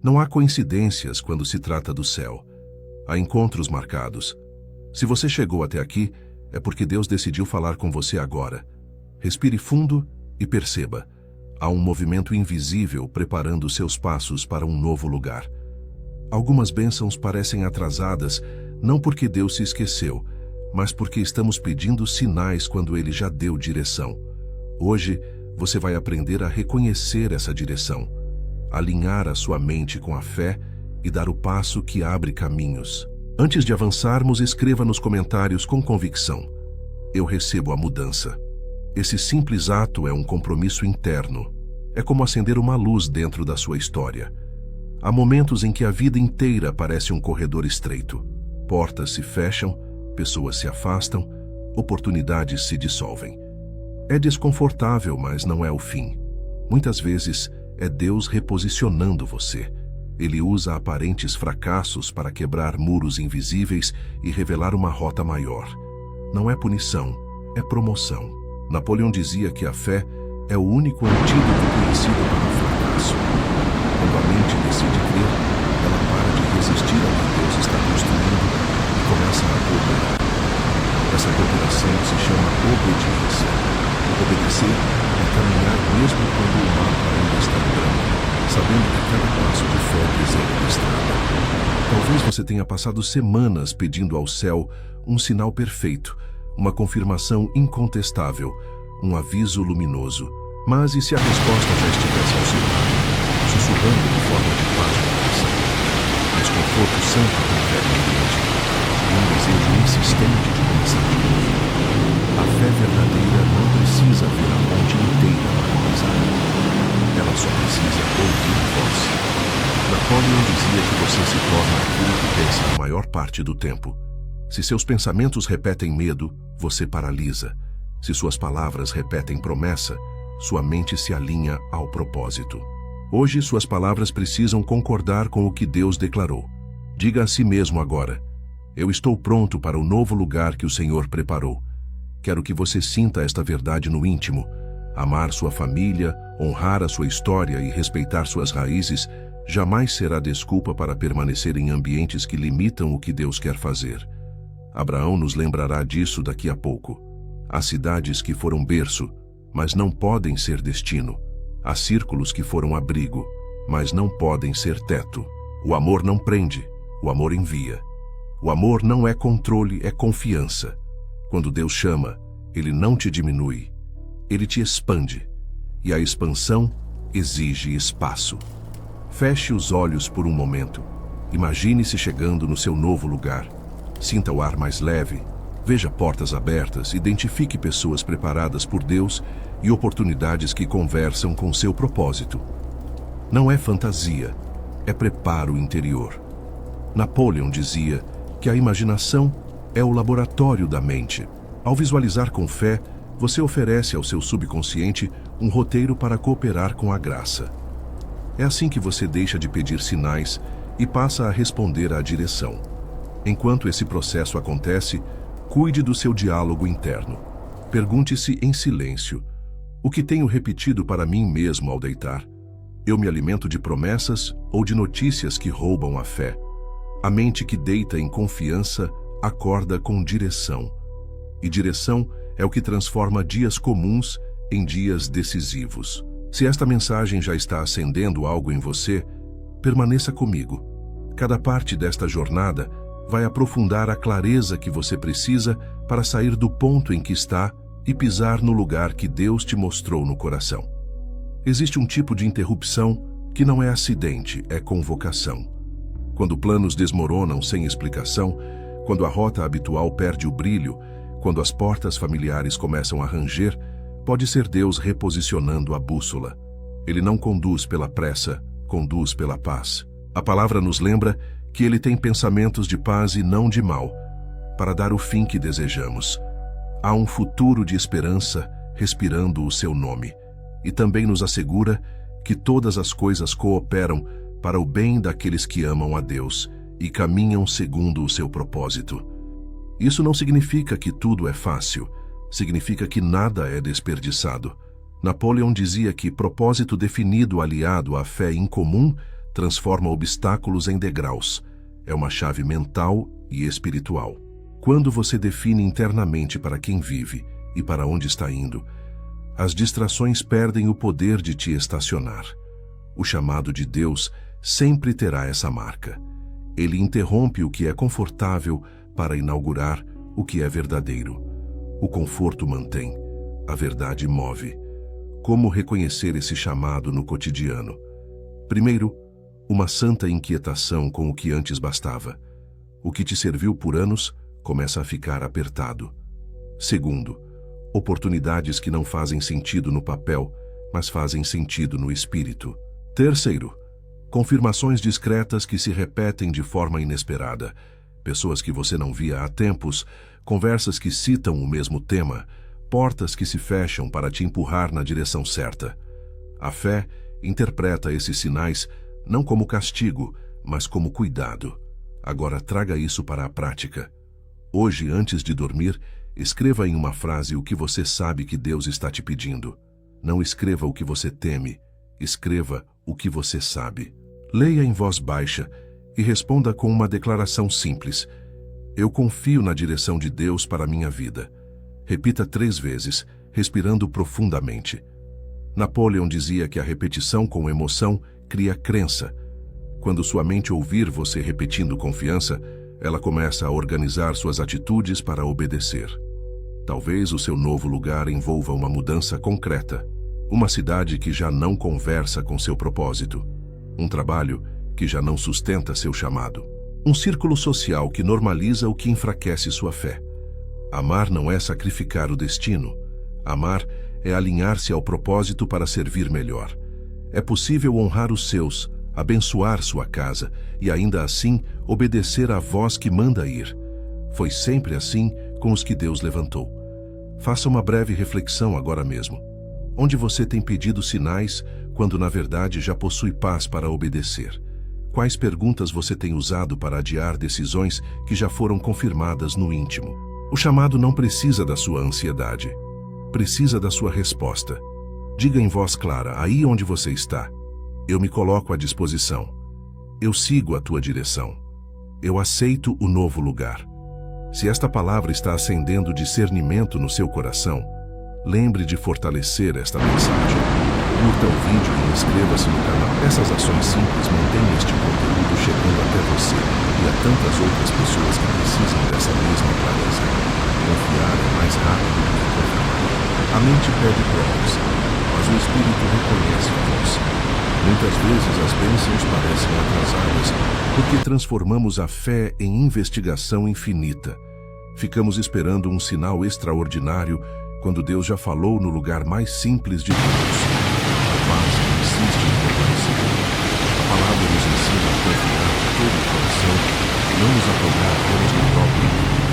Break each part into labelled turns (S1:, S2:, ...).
S1: Não há coincidências quando se trata do céu. Há encontros marcados. Se você chegou até aqui, é porque Deus decidiu falar com você agora. Respire fundo e perceba. Há um movimento invisível preparando seus passos para um novo lugar. Algumas bênçãos parecem atrasadas, não porque Deus se esqueceu, mas porque estamos pedindo sinais quando Ele já deu direção. Hoje, você vai aprender a reconhecer essa direção, alinhar a sua mente com a fé e dar o passo que abre caminhos. Antes de avançarmos, escreva nos comentários com convicção: eu recebo a mudança. Esse simples ato é um compromisso interno. É como acender uma luz dentro da sua história. Há momentos em que a vida inteira parece um corredor estreito. Portas se fecham, pessoas se afastam, oportunidades se dissolvem. É desconfortável, mas não é o fim. Muitas vezes, é Deus reposicionando você. Ele usa aparentes fracassos para quebrar muros invisíveis e revelar uma rota maior. Não é punição, é promoção. Napoleão dizia que a fé é o único antídoto conhecido para o fracasso. Quando a mente decide crer, ela para de resistir ao que Deus está construindo e começa a cooperar. Essa cooperação se chama obediência. Obedecer é caminhar mesmo quando o mapa ainda está branco, sabendo que cada passo de fé desenha a estrada. Talvez você tenha passado semanas pedindo ao céu um sinal perfeito, uma confirmação incontestável, um aviso luminoso. Mas e se a resposta já estivesse ao seu lado, sussurrando de forma de paz no coração? Desconforto santo com fé ambiente e um desejo insistente de começar de novo. A fé verdadeira não precisa ver a ponte inteira para passar. Ela só precisa ouvir a voz. Napoleão dizia que você se torna aquilo que pensa a maior parte do tempo. Se seus pensamentos repetem medo, você paralisa. Se suas palavras repetem promessa, sua mente se alinha ao propósito. Hoje, suas palavras precisam concordar com o que Deus declarou. Diga a si mesmo agora: eu estou pronto para o novo lugar que o Senhor preparou. Quero que você sinta esta verdade no íntimo. Amar sua família, honrar a sua história e respeitar suas raízes jamais será desculpa para permanecer em ambientes que limitam o que Deus quer fazer. Abraão nos lembrará disso daqui a pouco. Há cidades que foram berço, mas não podem ser destino. Há círculos que foram abrigo, mas não podem ser teto. O amor não prende, o amor envia. O amor não é controle, é confiança. Quando Deus chama, Ele não te diminui, Ele te expande. E a expansão exige espaço. Feche os olhos por um momento. Imagine-se chegando no seu novo lugar. Sinta o ar mais leve, veja portas abertas, identifique pessoas preparadas por Deus e oportunidades que conversam com seu propósito. Não é fantasia, é preparo interior. Napoleão dizia que a imaginação é o laboratório da mente. Ao visualizar com fé, você oferece ao seu subconsciente um roteiro para cooperar com a graça. É assim que você deixa de pedir sinais e passa a responder à direção. Enquanto esse processo acontece, cuide do seu diálogo interno. Pergunte-se em silêncio: o que tenho repetido para mim mesmo ao deitar? Eu me alimento de promessas ou de notícias que roubam a fé? A mente que deita em confiança acorda com direção. E direção é o que transforma dias comuns em dias decisivos. Se esta mensagem já está acendendo algo em você, permaneça comigo. Cada parte desta jornada vai aprofundar a clareza que você precisa para sair do ponto em que está e pisar no lugar que Deus te mostrou no coração. Existe um tipo de interrupção que não é acidente, é convocação. Quando planos desmoronam sem explicação, quando a rota habitual perde o brilho, quando as portas familiares começam a ranger, pode ser Deus reposicionando a bússola. Ele não conduz pela pressa, conduz pela paz. A palavra nos lembra que Ele tem pensamentos de paz e não de mal, para dar o fim que desejamos. Há um futuro de esperança respirando o seu nome, e também nos assegura que todas as coisas cooperam para o bem daqueles que amam a Deus e caminham segundo o seu propósito. Isso não significa que tudo é fácil, significa que nada é desperdiçado. Napoleão dizia que propósito definido aliado à fé incomum transforma obstáculos em degraus. É uma chave mental e espiritual. Quando você define internamente para quem vive e para onde está indo, as distrações perdem o poder de te estacionar. O chamado de Deus sempre terá essa marca. Ele interrompe o que é confortável para inaugurar o que é verdadeiro. O conforto mantém, a verdade move. Como reconhecer esse chamado no cotidiano? Primeiro, uma santa inquietação com o que antes bastava. O que te serviu por anos começa a ficar apertado. Segundo, oportunidades que não fazem sentido no papel, mas fazem sentido no espírito. Terceiro, confirmações discretas que se repetem de forma inesperada. Pessoas que você não via há tempos, conversas que citam o mesmo tema, portas que se fecham para te empurrar na direção certa. A fé interpreta esses sinais não como castigo, mas como cuidado. Agora traga isso para a prática. Hoje, antes de dormir, escreva em uma frase o que você sabe que Deus está te pedindo. Não escreva o que você teme, escreva o que você sabe. Leia em voz baixa e responda com uma declaração simples. Eu confio na direção de Deus para a minha vida. Repita 3 vezes, respirando profundamente. Napoleão dizia que a repetição com emoção cria crença. Quando sua mente ouvir você repetindo confiança, ela começa a organizar suas atitudes para obedecer. Talvez o seu novo lugar envolva uma mudança concreta. Uma cidade que já não conversa com seu propósito. Um trabalho que já não sustenta seu chamado. Um círculo social que normaliza o que enfraquece sua fé. Amar não é sacrificar o destino. Amar é alinhar-se ao propósito para servir melhor. É possível honrar os seus, abençoar sua casa e ainda assim obedecer à voz que manda ir. Foi sempre assim com os que Deus levantou. Faça uma breve reflexão agora mesmo. Onde você tem pedido sinais quando na verdade já possui paz para obedecer? Quais perguntas você tem usado para adiar decisões que já foram confirmadas no íntimo? O chamado não precisa da sua ansiedade. Precisa da sua resposta. Diga em voz clara, aí onde você está. Eu me coloco à disposição. Eu sigo a tua direção. Eu aceito o novo lugar. Se esta palavra está acendendo discernimento no seu coração, lembre de fortalecer esta mensagem. Curta o vídeo e inscreva-se no canal. Essas ações simples mantêm este conteúdo chegando até você e a tantas outras pessoas que precisam dessa mesma clareza. Confiar é mais rápido do que confirmar. A mente pede provas, mas o Espírito reconhece a voz. Muitas vezes as bênçãos parecem atrasadas porque transformamos a fé em investigação infinita. Ficamos esperando um sinal extraordinário quando Deus já falou no lugar mais simples de todos. A paz que insiste em permanecer. A palavra nos ensina a confiar de todo o coração e não nos apoiar apenas no próprio entendimento.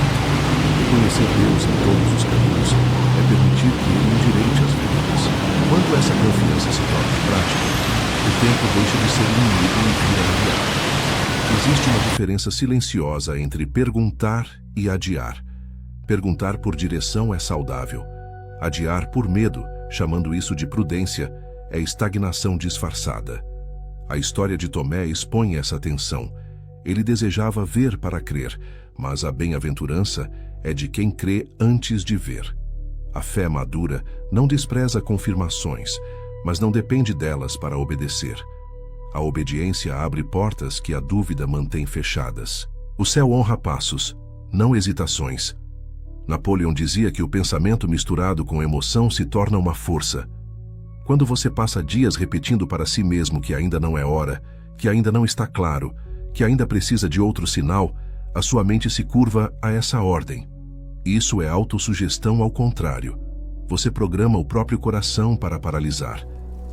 S1: Reconhecer Deus em todos os caminhos é permitir que Ele endireite as veredas. Quando essa confiança se torna prática, o tempo deixa de ser inimigo e vira aliado. Existe uma diferença silenciosa entre perguntar e adiar. Perguntar por direção é saudável. Adiar por medo, chamando isso de prudência, é estagnação disfarçada. A história de Tomé expõe essa tensão. Ele desejava ver para crer, mas a bem-aventurança é de quem crê antes de ver. A fé madura não despreza confirmações, mas não depende delas para obedecer. A obediência abre portas que a dúvida mantém fechadas. O céu honra passos, não hesitações. Napoleão dizia que o pensamento misturado com emoção se torna uma força. Quando você passa dias repetindo para si mesmo que ainda não é hora, que ainda não está claro, que ainda precisa de outro sinal, a sua mente se curva a essa ordem. Isso é autossugestão ao contrário. Você programa o próprio coração para paralisar.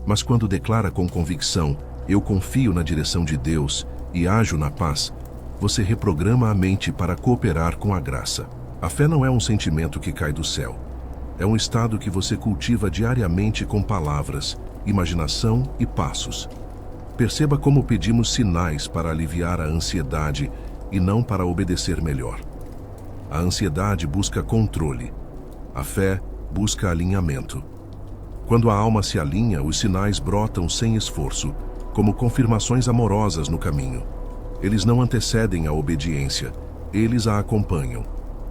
S1: Mas quando declara com convicção, eu confio na direção de Deus e ajo na paz, você reprograma a mente para cooperar com a graça. A fé não é um sentimento que cai do céu. É um estado que você cultiva diariamente com palavras, imaginação e passos. Perceba como pedimos sinais para aliviar a ansiedade e não para obedecer melhor. A ansiedade busca controle. A fé busca alinhamento. Quando a alma se alinha, os sinais brotam sem esforço. como confirmações amorosas no caminho. Eles não antecedem a obediência, eles a acompanham.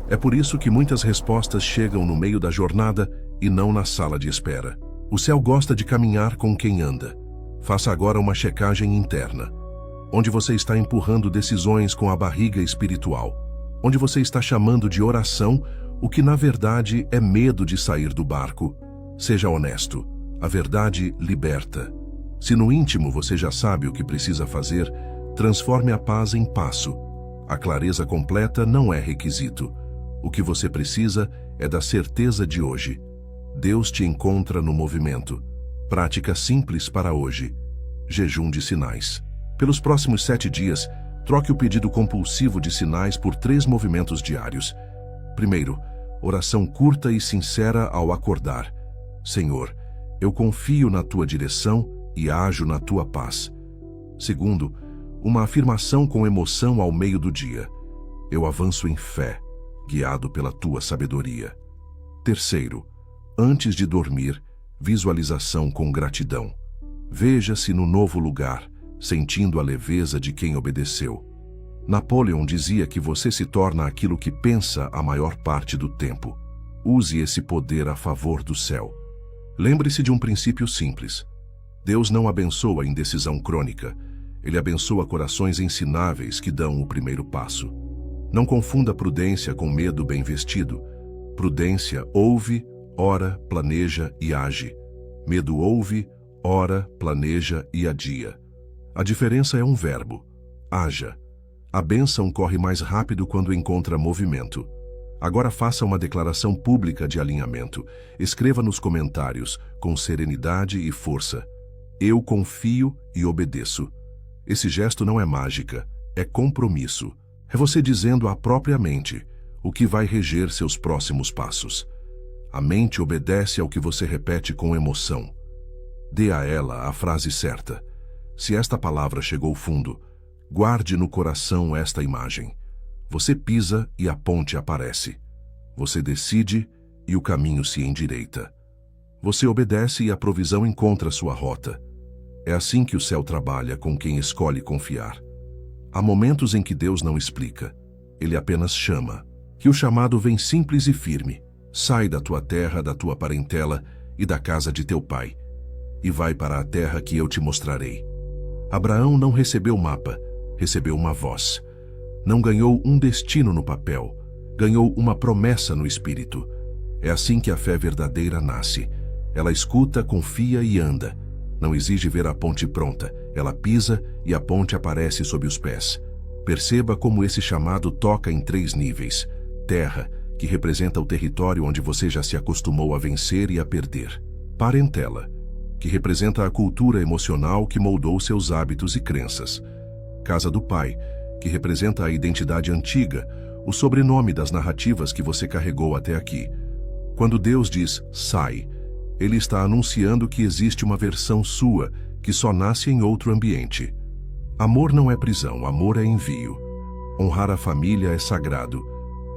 S1: É por isso que muitas respostas chegam no meio da jornada e não na sala de espera. O céu gosta de caminhar com quem anda. Faça agora uma checagem interna. Onde você está empurrando decisões com a barriga espiritual. Onde você está chamando de oração o que na verdade é medo de sair do barco. Seja honesto. A verdade liberta. Se no íntimo você já sabe o que precisa fazer, transforme a paz em passo. A clareza completa não é requisito. O que você precisa é da certeza de hoje. Deus te encontra no movimento. Prática simples para hoje. Jejum de sinais. Pelos próximos 7 dias, troque o pedido compulsivo de sinais por 3 movimentos diários. Primeiro, oração curta e sincera ao acordar. Senhor, eu confio na tua direção e ajo na tua paz. Segundo, uma afirmação com emoção ao meio do dia. Eu avanço em fé, guiado pela tua sabedoria. Terceiro, antes de dormir, visualização com gratidão. Veja-se no novo lugar, sentindo a leveza de quem obedeceu. Napoleão dizia que você se torna aquilo que pensa a maior parte do tempo. Use esse poder a favor do céu. Lembre-se de um princípio simples. Deus não abençoa a indecisão crônica. Ele abençoa corações ensináveis que dão o primeiro passo. Não confunda prudência com medo bem vestido. Prudência ouve, ora, planeja e age. Medo ouve, ora, planeja e adia. A diferença é um verbo. Haja. A bênção corre mais rápido quando encontra movimento. Agora faça uma declaração pública de alinhamento. Escreva nos comentários, com serenidade e força. Eu confio e obedeço. Esse gesto não é mágica, é compromisso. É você dizendo à própria mente o que vai reger seus próximos passos. A mente obedece ao que você repete com emoção. Dê a ela a frase certa. Se esta palavra chegou fundo, guarde no coração esta imagem. Você pisa e a ponte aparece. Você decide e o caminho se endireita. Você obedece e a provisão encontra sua rota. É assim que o céu trabalha com quem escolhe confiar. Há momentos em que Deus não explica. Ele apenas chama. Que o chamado vem simples e firme. Sai da tua terra, da tua parentela e da casa de teu pai. E vai para a terra que eu te mostrarei. Abraão não recebeu mapa, recebeu uma voz. Não ganhou um destino no papel, ganhou uma promessa no espírito. É assim que a fé verdadeira nasce. Ela escuta, confia e anda. Não exige ver a ponte pronta, ela pisa e a ponte aparece sob os pés. Perceba como esse chamado toca em 3 níveis. Terra, que representa o território onde você já se acostumou a vencer e a perder. Parentela, que representa a cultura emocional que moldou seus hábitos e crenças. Casa do pai, que representa a identidade antiga, o sobrenome das narrativas que você carregou até aqui. Quando Deus diz sai, Ele está anunciando que existe uma versão sua que só nasce em outro ambiente. Amor não é prisão, amor é envio. Honrar a família é sagrado,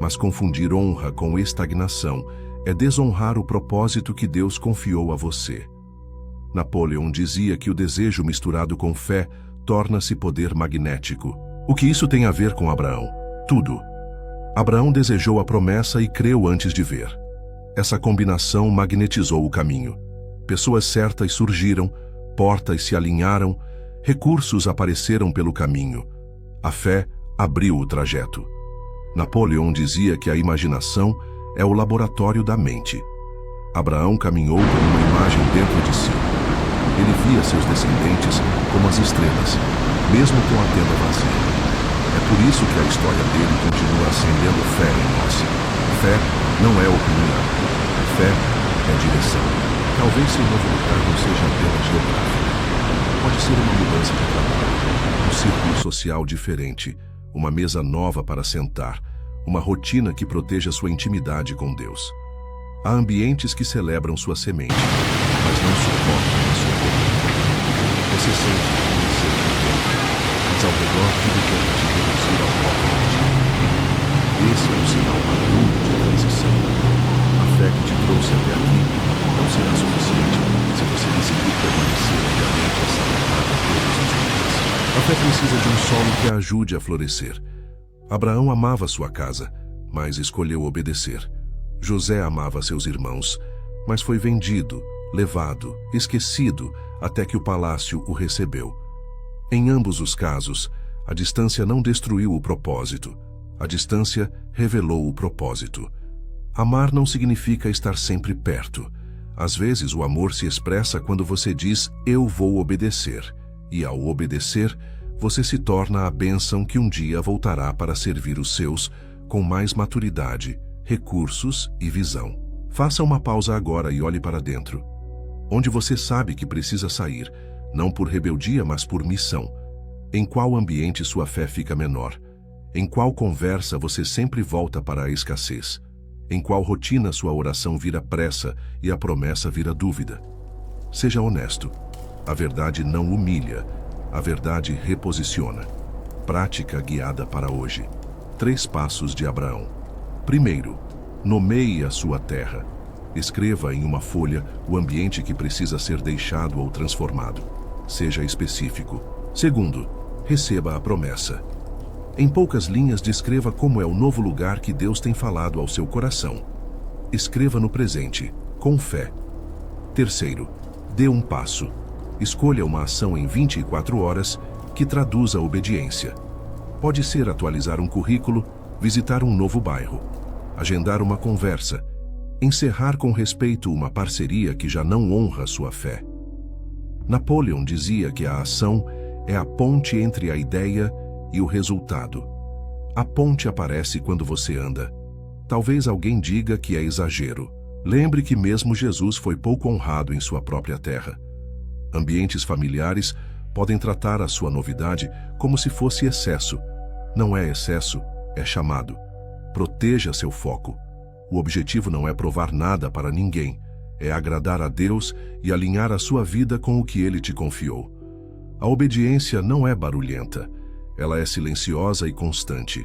S1: mas confundir honra com estagnação é desonrar o propósito que Deus confiou a você. Napoleão dizia que o desejo misturado com fé torna-se poder magnético. O que isso tem a ver com Abraão? Tudo. Abraão desejou a promessa e creu antes de ver. Essa combinação magnetizou o caminho. Pessoas certas surgiram, portas se alinharam, recursos apareceram pelo caminho. A fé abriu o trajeto. Napoleão dizia que a imaginação é o laboratório da mente. Abraão caminhou com uma imagem dentro de si. Ele via seus descendentes como as estrelas, mesmo com a tenda vazia. É por isso que a história dele continua acendendo fé em nós. Fé não é opinião. Fé é direção. Talvez seu novo lugar não seja apenas geográfico. Pode ser uma mudança de trabalho, um círculo social diferente, uma mesa nova para sentar, uma rotina que proteja sua intimidade com Deus. Há ambientes que celebram sua semente, mas não suportam a sua colheita. Você sente que você é tempo, mas ao redor tudo quer te reduzir ao próprio ritmo. Esse é um sinal maduro de transição. A fé que te trouxe até aqui não será suficiente se você decidir permanecer onde a mente é sagrada. todos os dias. A fé precisa de um solo que a ajude a florescer. Abraão amava sua casa, mas escolheu obedecer. José amava seus irmãos, mas foi vendido, levado, esquecido, até que o palácio o recebeu. Em ambos os casos, a distância não destruiu o propósito. A distância revelou o propósito. Amar não significa estar sempre perto. Às vezes, o amor se expressa quando você diz, eu vou obedecer. E ao obedecer, você se torna a bênção que um dia voltará para servir os seus com mais maturidade, recursos e visão. Faça uma pausa agora e olhe para dentro. Onde você sabe que precisa sair, não por rebeldia, mas por missão. Em qual ambiente sua fé fica menor? Em qual conversa você sempre volta para a escassez? Em qual rotina sua oração vira pressa e a promessa vira dúvida? Seja honesto. A verdade não humilha, a verdade reposiciona. Prática guiada para hoje. 3 passos de Abraão. Primeiro, nomeie a sua terra. Escreva em uma folha o ambiente que precisa ser deixado ou transformado. Seja específico. Segundo, receba a promessa. Em poucas linhas, descreva como é o novo lugar que Deus tem falado ao seu coração. Escreva no presente, com fé. Terceiro, dê um passo. Escolha uma ação em 24 horas que traduza a obediência. Pode ser atualizar um currículo, visitar um novo bairro, agendar uma conversa, encerrar com respeito uma parceria que já não honra sua fé. Napoleão dizia que a ação é a ponte entre a ideia e o resultado. A ponte aparece quando você anda. Talvez alguém diga que é exagero. Lembre que mesmo Jesus foi pouco honrado em sua própria terra. Ambientes familiares podem tratar a sua novidade como se fosse excesso. Não é excesso, é chamado. Proteja seu foco. O objetivo não é provar nada para ninguém, é agradar a Deus e alinhar a sua vida com o que Ele te confiou. A obediência não é barulhenta, ela é silenciosa e constante.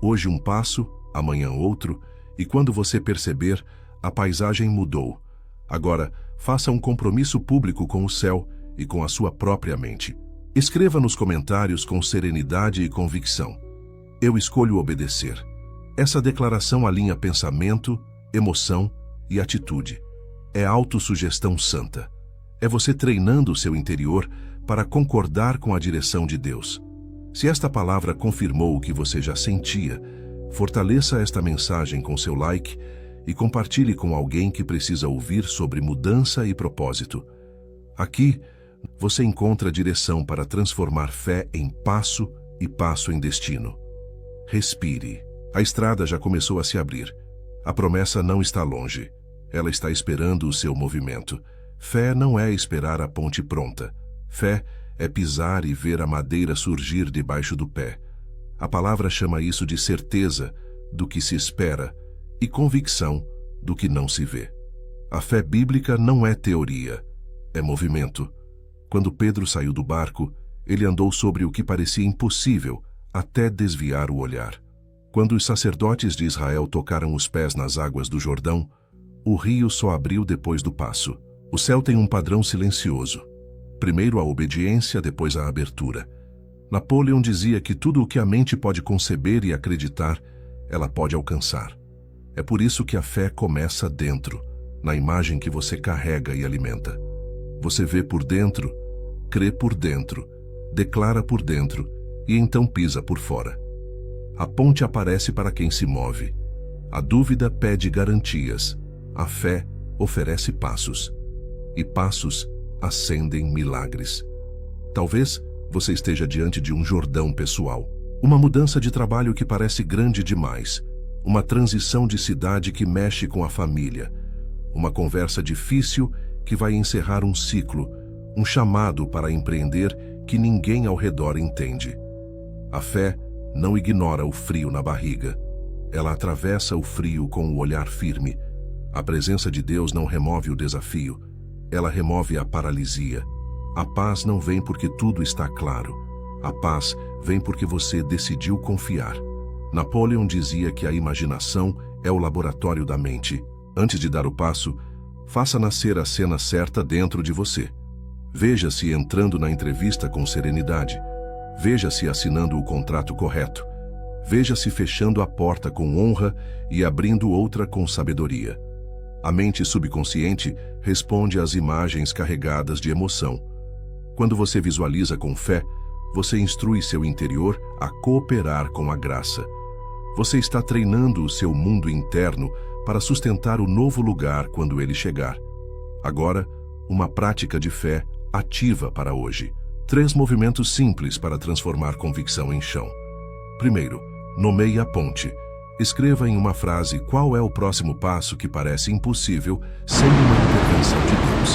S1: Hoje um passo, amanhã outro, e quando você perceber, a paisagem mudou. Agora, faça um compromisso público com o céu e com a sua própria mente. Escreva nos comentários com serenidade e convicção. Eu escolho obedecer. Essa declaração alinha pensamento, emoção e atitude. É autossugestão santa. É você treinando o seu interior para concordar com a direção de Deus. Se esta palavra confirmou o que você já sentia, fortaleça esta mensagem com seu like e compartilhe com alguém que precisa ouvir sobre mudança e propósito. Aqui, você encontra direção para transformar fé em passo e passo em destino. Respire. A estrada já começou a se abrir. A promessa não está longe. Ela está esperando o seu movimento. Fé não é esperar a ponte pronta. Fé é pisar e ver a madeira surgir debaixo do pé. A palavra chama isso de certeza do que se espera e convicção do que não se vê. A fé bíblica não é teoria, é movimento. Quando Pedro saiu do barco, ele andou sobre o que parecia impossível até desviar o olhar. Quando os sacerdotes de Israel tocaram os pés nas águas do Jordão, o rio só abriu depois do passo. O céu tem um padrão silencioso. Primeiro a obediência, depois a abertura. Napoleão dizia que tudo o que a mente pode conceber e acreditar, ela pode alcançar. É por isso que a fé começa dentro, na imagem que você carrega e alimenta. Você vê por dentro, crê por dentro, declara por dentro e então pisa por fora. A ponte aparece para quem se move. A dúvida pede garantias. A fé oferece passos. E passos acendem milagres. Talvez você esteja diante de um Jordão pessoal. Uma mudança de trabalho que parece grande demais. Uma transição de cidade que mexe com a família. Uma conversa difícil que vai encerrar um ciclo. Um chamado para empreender que ninguém ao redor entende. A fé não ignora o frio na barriga. Ela atravessa o frio com o olhar firme. A presença de Deus não remove o desafio. Ela remove a paralisia. A paz não vem porque tudo está claro. A paz vem porque você decidiu confiar. Napoleão dizia que a imaginação é o laboratório da mente. Antes de dar o passo, faça nascer a cena certa dentro de você. Veja-se entrando na entrevista com serenidade. Veja-se assinando o contrato correto. Veja-se fechando a porta com honra e abrindo outra com sabedoria. A mente subconsciente responde às imagens carregadas de emoção. Quando você visualiza com fé, você instrui seu interior a cooperar com a graça. Você está treinando o seu mundo interno para sustentar o novo lugar quando ele chegar. Agora, uma prática de fé ativa para hoje. 3 movimentos simples para transformar convicção em chão. Primeiro, nomeie a ponte. Escreva em uma frase qual é o próximo passo que parece impossível sem uma intervenção de Deus.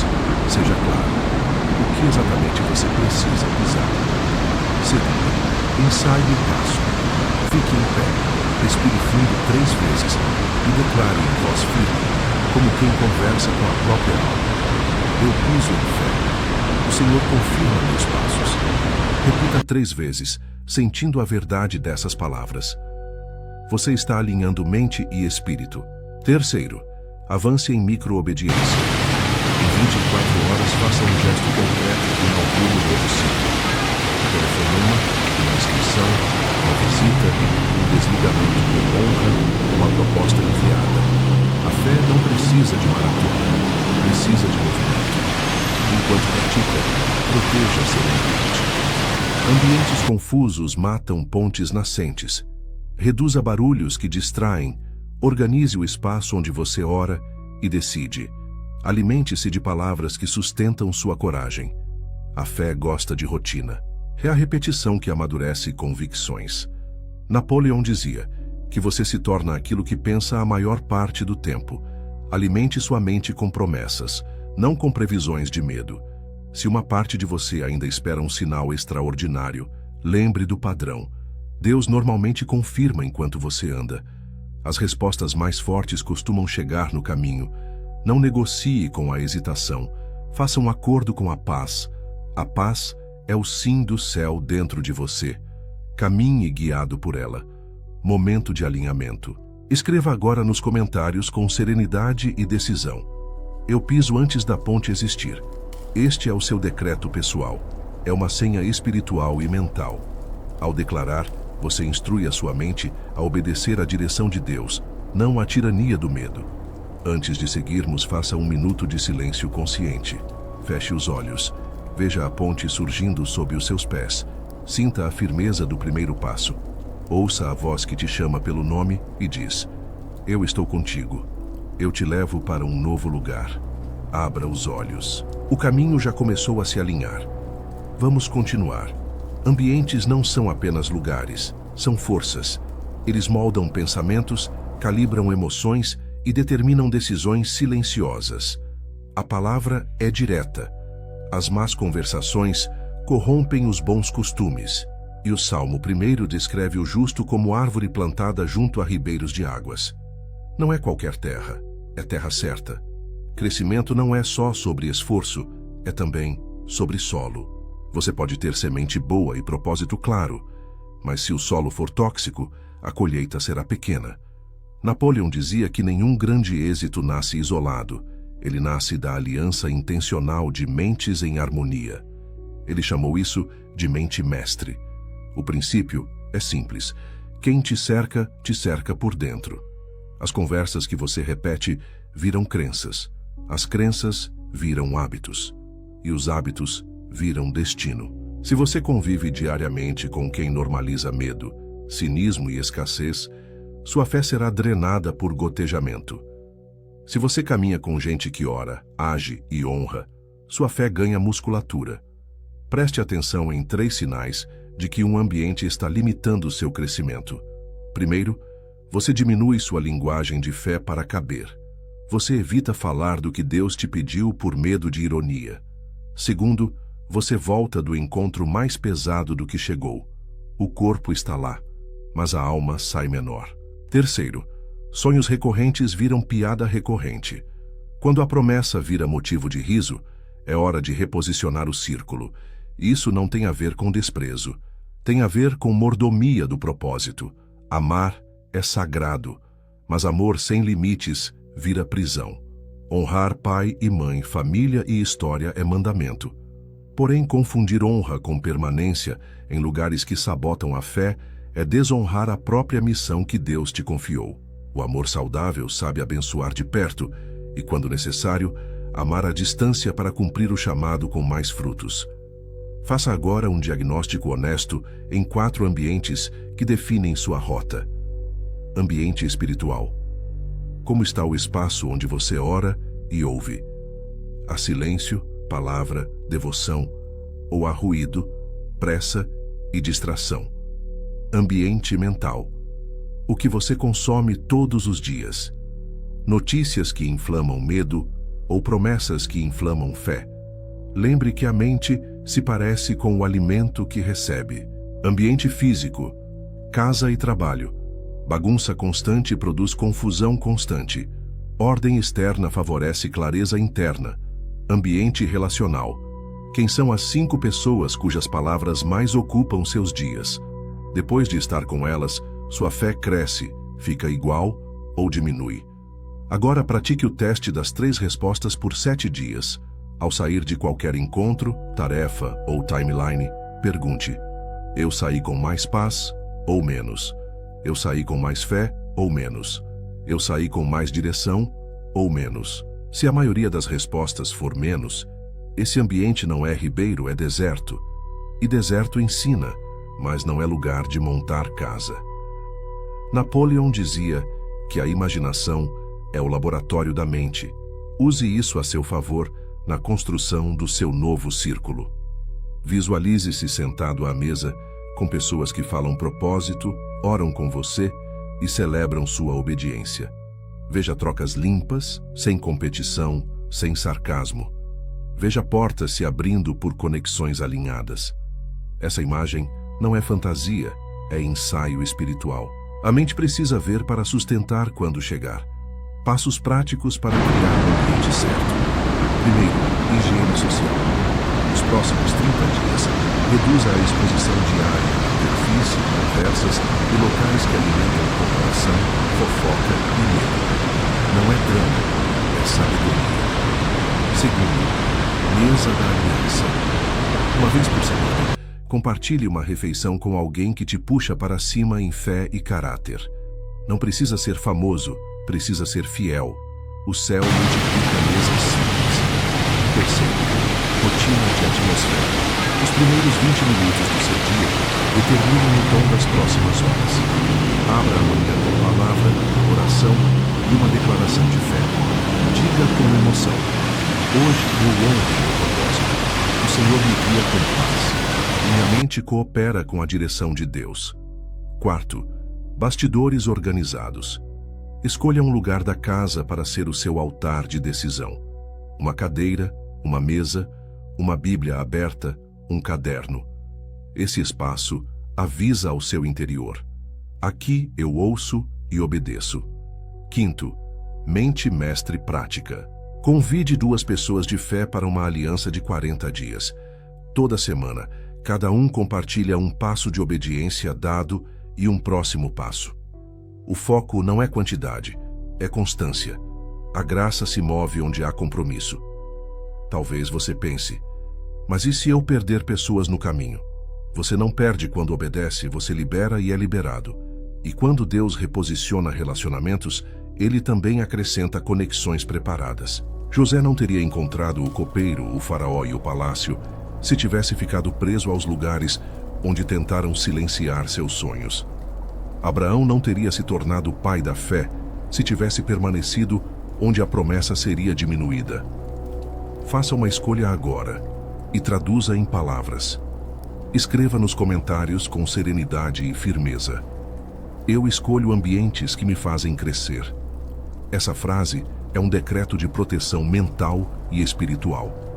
S1: Seja claro, o que exatamente você precisa pisar. Segundo, ensaie o passo. Fique em pé, respire fundo 3 vezes e declare em voz firme, como quem conversa com a própria alma. Eu piso em fé. O Senhor confirma meus passos. Repita 3 vezes, sentindo a verdade dessas palavras. Você está alinhando mente e espírito. Terceiro, avance em micro-obediência. Em 24 horas, faça um gesto concreto e inaugure um novo ciclo. Um telefonema, uma inscrição, uma visita, um desligamento com honra, uma proposta enviada. A fé não precisa de maratona, precisa de movimento. Enquanto pratica, proteja seu ambiente. Ambientes confusos matam pontes nascentes. Reduza barulhos que distraem. Organize o espaço onde você ora e decide. Alimente-se de palavras que sustentam sua coragem. A fé gosta de rotina. É a repetição que amadurece convicções. Napoleão dizia que você se torna aquilo que pensa a maior parte do tempo. Alimente sua mente com promessas, não com previsões de medo. Se uma parte de você ainda espera um sinal extraordinário, lembre do padrão. Deus normalmente confirma enquanto você anda. As respostas mais fortes costumam chegar no caminho. Não negocie com a hesitação. Faça um acordo com a paz. A paz é o sim do céu dentro de você. Caminhe guiado por ela. Momento de alinhamento. Escreva agora nos comentários com serenidade e decisão. Eu piso antes da ponte existir. Este é o seu decreto pessoal. É uma senha espiritual e mental. Ao declarar, você instrui a sua mente a obedecer à direção de Deus, não à tirania do medo. Antes de seguirmos, faça um minuto de silêncio consciente. Feche os olhos. Veja a ponte surgindo sob os seus pés. Sinta a firmeza do primeiro passo. Ouça a voz que te chama pelo nome e diz: Eu estou contigo. Eu te levo para um novo lugar. Abra os olhos. O caminho já começou a se alinhar. Vamos continuar. Ambientes não são apenas lugares, são forças. Eles moldam pensamentos, calibram emoções e determinam decisões silenciosas. A palavra é direta. As más conversações corrompem os bons costumes. E o Salmo 1 descreve o justo como árvore plantada junto a ribeiros de águas. Não é qualquer terra, é terra certa. Crescimento não é só sobre esforço, é também sobre solo. Você pode ter semente boa e propósito claro, mas se o solo for tóxico, a colheita será pequena. Napoleão dizia que nenhum grande êxito nasce isolado. Ele nasce da aliança intencional de mentes em harmonia. Ele chamou isso de mente mestre. O princípio é simples. Quem te cerca por dentro. As conversas que você repete viram crenças. As crenças viram hábitos. E os hábitos viram destino. Se você convive diariamente com quem normaliza medo, cinismo e escassez, sua fé será drenada por gotejamento. Se você caminha com gente que ora, age e honra, sua fé ganha musculatura. Preste atenção em 3 sinais de que um ambiente está limitando seu crescimento. Primeiro, você diminui sua linguagem de fé para caber. Você evita falar do que Deus te pediu por medo de ironia. Segundo, você volta do encontro mais pesado do que chegou. O corpo está lá, mas a alma sai menor. Terceiro, sonhos recorrentes viram piada recorrente. Quando a promessa vira motivo de riso, é hora de reposicionar o círculo. Isso não tem a ver com desprezo. Tem a ver com mordomia do propósito. Amar é sagrado, mas amor sem limites vira prisão. Honrar pai e mãe, família e história é mandamento. Porém, confundir honra com permanência em lugares que sabotam a fé é desonrar a própria missão que Deus te confiou. O amor saudável sabe abençoar de perto e, quando necessário, amar à distância para cumprir o chamado com mais frutos. Faça agora um diagnóstico honesto em 4 ambientes que definem sua rota. Ambiente espiritual. Como está o espaço onde você ora e ouve? Há silêncio, palavra, devoção, ou há ruído, pressa e distração? Ambiente mental. O que você consome todos os dias? Notícias que inflamam medo ou promessas que inflamam fé? Lembre que a mente se parece com o alimento que recebe. Ambiente físico. Casa e trabalho. Bagunça constante produz confusão constante. Ordem externa favorece clareza interna. Ambiente relacional. Quem são as 5 pessoas cujas palavras mais ocupam seus dias? Depois de estar com elas, sua fé cresce, fica igual ou diminui. Agora pratique o teste das 3 respostas por 7 dias. Ao sair de qualquer encontro, tarefa ou timeline, pergunte: eu saí com mais paz ou menos? Eu saí com mais fé ou menos? Eu saí com mais direção ou menos? Se a maioria das respostas for menos, esse ambiente não é ribeiro, é deserto. E deserto ensina, mas não é lugar de montar casa. Napoleão dizia que a imaginação é o laboratório da mente. Use isso a seu favor na construção do seu novo círculo. Visualize-se sentado à mesa com pessoas que falam propósito, oram com você e celebram sua obediência. Veja trocas limpas, sem competição, sem sarcasmo. Veja portas se abrindo por conexões alinhadas. Essa imagem não é fantasia, é ensaio espiritual. A mente precisa ver para sustentar quando chegar. Passos práticos para criar o ambiente certo. Primeiro, higiene social. Nos próximos 30 dias, reduza a exposição diária a perfis, conversas e locais que alimentam comparação, fofoca e medo. Não é drama, é sabedoria. Segundo, mesa da aliança. Uma vez por semana, compartilhe uma refeição com alguém que te puxa para cima em fé e caráter. Não precisa ser famoso, precisa ser fiel. O céu multiplica mesas simples. Terceiro, rotina de atmosfera. Os primeiros 20 minutos do seu dia determinam o tom das próximas horas. Abra a manhã com palavra, oração e uma declaração de fé. Diga com emoção: hoje eu honro meu propósito. O Senhor me guia com paz. Minha mente coopera com a direção de Deus. Quarto, bastidores organizados. Escolha um lugar da casa para ser o seu altar de decisão. Uma cadeira, uma mesa, uma Bíblia aberta, um caderno. Esse espaço avisa ao seu interior: aqui eu ouço e obedeço. Quinto, mente mestre prática. Convide 2 pessoas de fé para uma aliança de 40 dias. Toda semana, cada um compartilha um passo de obediência dado e um próximo passo. O foco não é quantidade, é constância. A graça se move onde há compromisso. Talvez você pense: mas e se eu perder pessoas no caminho? Você não perde quando obedece, você libera e é liberado. E quando Deus reposiciona relacionamentos, Ele também acrescenta conexões preparadas. José não teria encontrado o copeiro, o faraó e o palácio se tivesse ficado preso aos lugares onde tentaram silenciar seus sonhos. Abraão não teria se tornado pai da fé se tivesse permanecido onde a promessa seria diminuída. Faça uma escolha agora e traduza em palavras. Escreva nos comentários com serenidade e firmeza: eu escolho ambientes que me fazem crescer. Essa frase é um decreto de proteção mental e espiritual.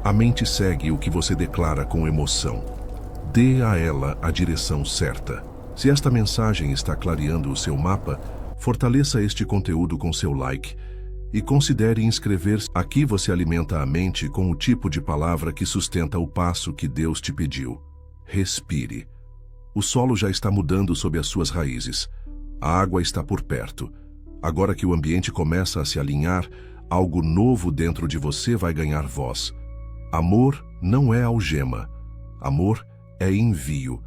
S1: A mente segue o que você declara com emoção. Dê a ela a direção certa. Se esta mensagem está clareando o seu mapa, fortaleça este conteúdo com seu like e considere inscrever-se. Aqui você alimenta a mente com o tipo de palavra que sustenta o passo que Deus te pediu. Respire. O solo já está mudando sob as suas raízes. A água está por perto. Agora que o ambiente começa a se alinhar, algo novo dentro de você vai ganhar voz. Amor não é algema. Amor é envio.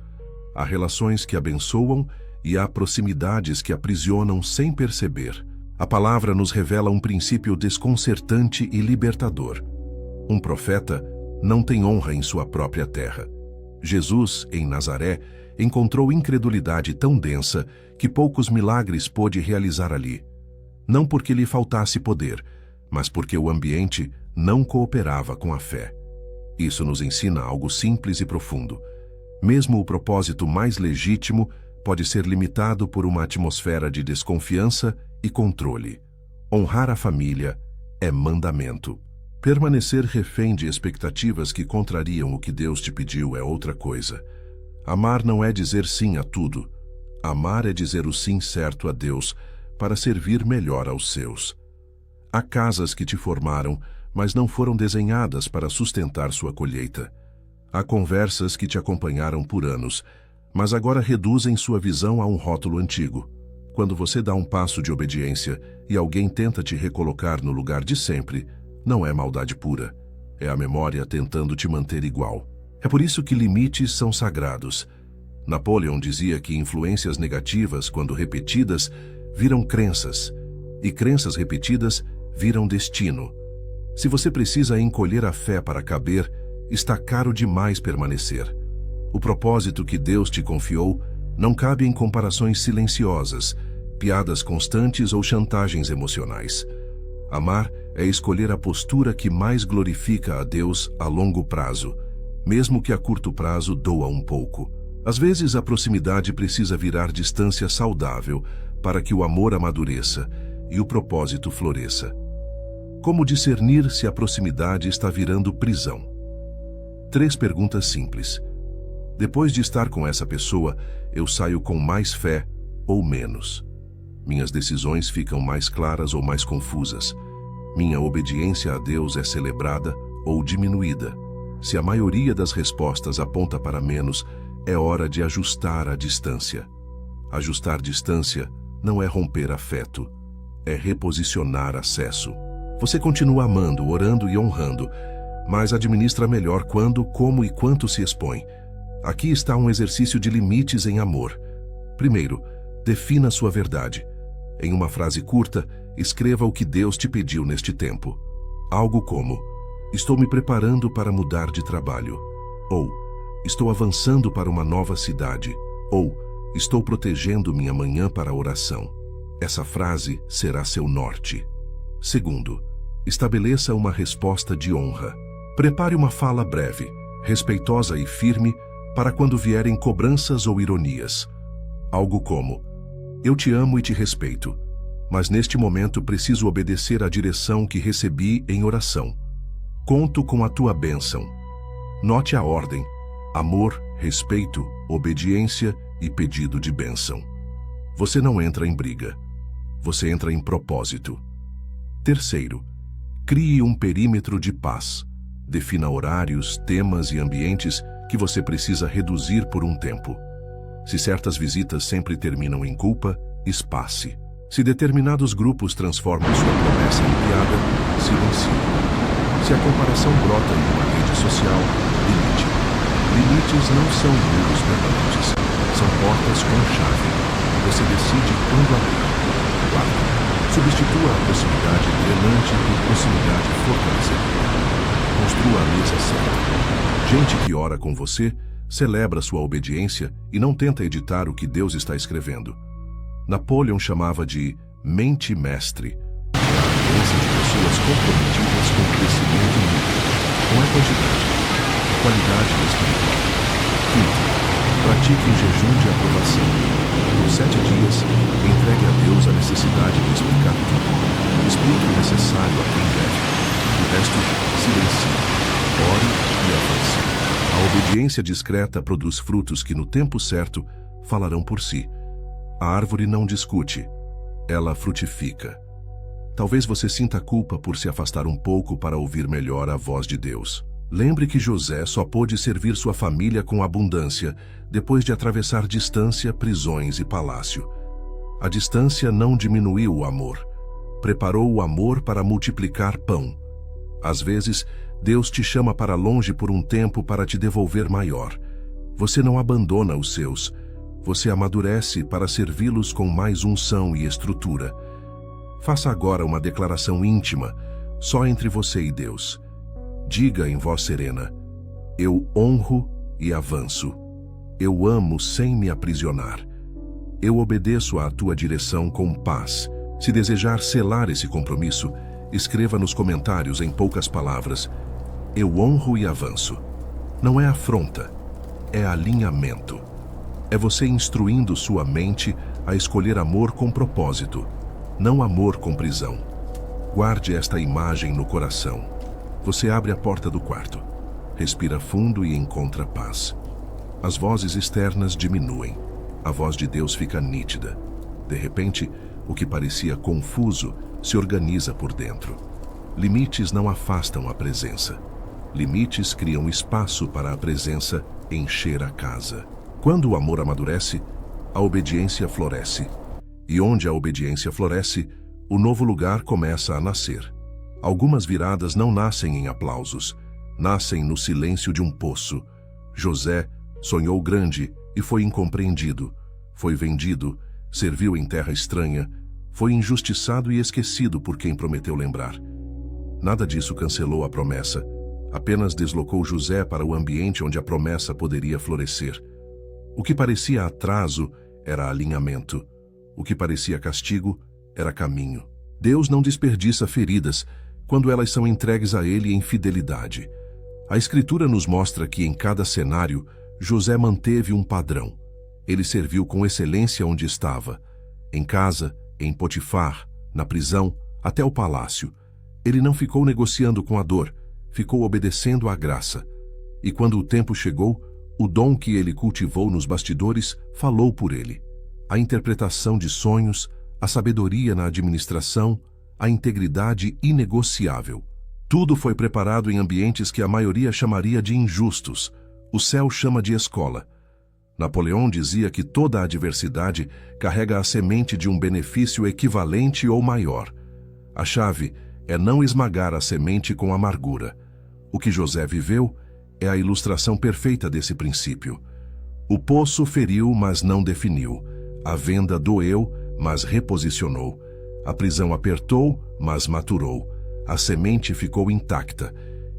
S1: Há relações que abençoam e há proximidades que aprisionam sem perceber. A palavra nos revela um princípio desconcertante e libertador. Um profeta não tem honra em sua própria terra. Jesus, em Nazaré, encontrou incredulidade tão densa que poucos milagres pôde realizar ali. Não porque lhe faltasse poder, mas porque o ambiente não cooperava com a fé. Isso nos ensina algo simples e profundo. Mesmo o propósito mais legítimo pode ser limitado por uma atmosfera de desconfiança e controle. Honrar a família é mandamento. Permanecer refém de expectativas que contrariam o que Deus te pediu é outra coisa. Amar não é dizer sim a tudo. Amar é dizer o sim certo a Deus para servir melhor aos seus. Há casas que te formaram, mas não foram desenhadas para sustentar sua colheita. Há conversas que te acompanharam por anos, mas agora reduzem sua visão a um rótulo antigo. Quando você dá um passo de obediência e alguém tenta te recolocar no lugar de sempre, não é maldade pura, é a memória tentando te manter igual. É por isso que limites são sagrados. Napoleão dizia que influências negativas, quando repetidas, viram crenças, e crenças repetidas viram destino. Se você precisa encolher a fé para caber, está caro demais permanecer. O propósito que Deus te confiou não cabe em comparações silenciosas, piadas constantes ou chantagens emocionais. Amar é escolher a postura que mais glorifica a Deus a longo prazo, mesmo que a curto prazo doa um pouco. Às vezes a proximidade precisa virar distância saudável para que o amor amadureça e o propósito floresça. Como discernir se a proximidade está virando prisão? 3 perguntas simples. Depois de estar com essa pessoa, eu saio com mais fé ou menos? Minhas decisões ficam mais claras ou mais confusas? Minha obediência a Deus é celebrada ou diminuída? Se a maioria das respostas aponta para menos, é hora de ajustar a distância. Ajustar distância não é romper afeto, é reposicionar acesso. Você continua amando, orando e honrando, mas administra melhor quando, como e quanto se expõe. Aqui está um exercício de limites em amor. Primeiro, defina sua verdade. Em uma frase curta, escreva o que Deus te pediu neste tempo. Algo como: estou me preparando para mudar de trabalho. Ou, estou avançando para uma nova cidade. Ou, estou protegendo minha manhã para a oração. Essa frase será seu norte. Segundo, estabeleça uma resposta de honra. Prepare uma fala breve, respeitosa e firme para quando vierem cobranças ou ironias. Algo como: eu te amo e te respeito, mas neste momento preciso obedecer à direção que recebi em oração. Conto com a tua bênção. Note a ordem: amor, respeito, obediência e pedido de bênção. Você não entra em briga. Você entra em propósito. Terceiro, crie um perímetro de paz. Defina horários, temas e ambientes que você precisa reduzir por um tempo. Se certas visitas sempre terminam em culpa, espace. Se determinados grupos transformam sua promessa em piada, silencie. Se a comparação brota em uma rede social, limite. Limites não são muros permanentes, são portas com chave. Você decide quando abrir. 4. Substitua a proximidade drenante por proximidade fortalecedora. Construa a mesa certa. Gente que ora com você celebra sua obediência e não tenta editar o que Deus está escrevendo. Napoleão chamava de mente mestre a aliança de pessoas comprometidas com o crescimento mútuo, não é quantidade, é qualidade espiritual. 5. Pratique o jejum de aprovação. Por 7 dias, entregue a Deus a necessidade de explicar tudo. Explique o necessário a quem deve. O resto, silencie. Ore e avance. A obediência discreta produz frutos que no tempo certo falarão por si. A árvore não discute, ela frutifica. Talvez você sinta culpa por se afastar um pouco para ouvir melhor a voz de Deus. Lembre que José só pôde servir sua família com abundância depois de atravessar distância, prisões e palácio. A distância não diminuiu o amor, preparou o amor para multiplicar pão. Às vezes, Deus te chama para longe por um tempo para te devolver maior. Você não abandona os seus. Você amadurece para servi-los com mais unção e estrutura. Faça agora uma declaração íntima, só entre você e Deus. Diga em voz serena: eu honro e avanço. Eu amo sem me aprisionar. Eu obedeço à tua direção com paz. Se desejar selar esse compromisso, escreva nos comentários em poucas palavras: eu honro e avanço. Não é afronta, é alinhamento. É você instruindo sua mente a escolher amor com propósito, não amor com prisão. Guarde esta imagem no coração. Você abre a porta do quarto, respira fundo e encontra paz. As vozes externas diminuem. A voz de Deus fica nítida. De repente, o que parecia confuso se organiza por dentro. Limites não afastam a presença. Limites criam espaço para a presença encher a casa. Quando o amor amadurece, a obediência floresce. E onde a obediência floresce, o novo lugar começa a nascer. Algumas viradas não nascem em aplausos, nascem no silêncio de um poço. José sonhou grande e foi incompreendido. Foi vendido, serviu em terra estranha, foi injustiçado e esquecido por quem prometeu lembrar. Nada disso cancelou a promessa, apenas deslocou José para o ambiente onde a promessa poderia florescer. O que parecia atraso era alinhamento. O que parecia castigo era caminho. Deus não desperdiça feridas quando elas são entregues a Ele em fidelidade. A Escritura nos mostra que em cada cenário, José manteve um padrão. Ele serviu com excelência onde estava. Em casa, em Potifar, na prisão, até o palácio. Ele não ficou negociando com a dor, ficou obedecendo à graça. E quando o tempo chegou, o dom que ele cultivou nos bastidores falou por ele. A interpretação de sonhos, a sabedoria na administração, a integridade inegociável. Tudo foi preparado em ambientes que a maioria chamaria de injustos. O céu chama de escola. Napoleão dizia que toda adversidade carrega a semente de um benefício equivalente ou maior. A chave é não esmagar a semente com amargura. O que José viveu é a ilustração perfeita desse princípio. O poço feriu, mas não definiu. A venda doeu, mas reposicionou. A prisão apertou, mas maturou. A semente ficou intacta.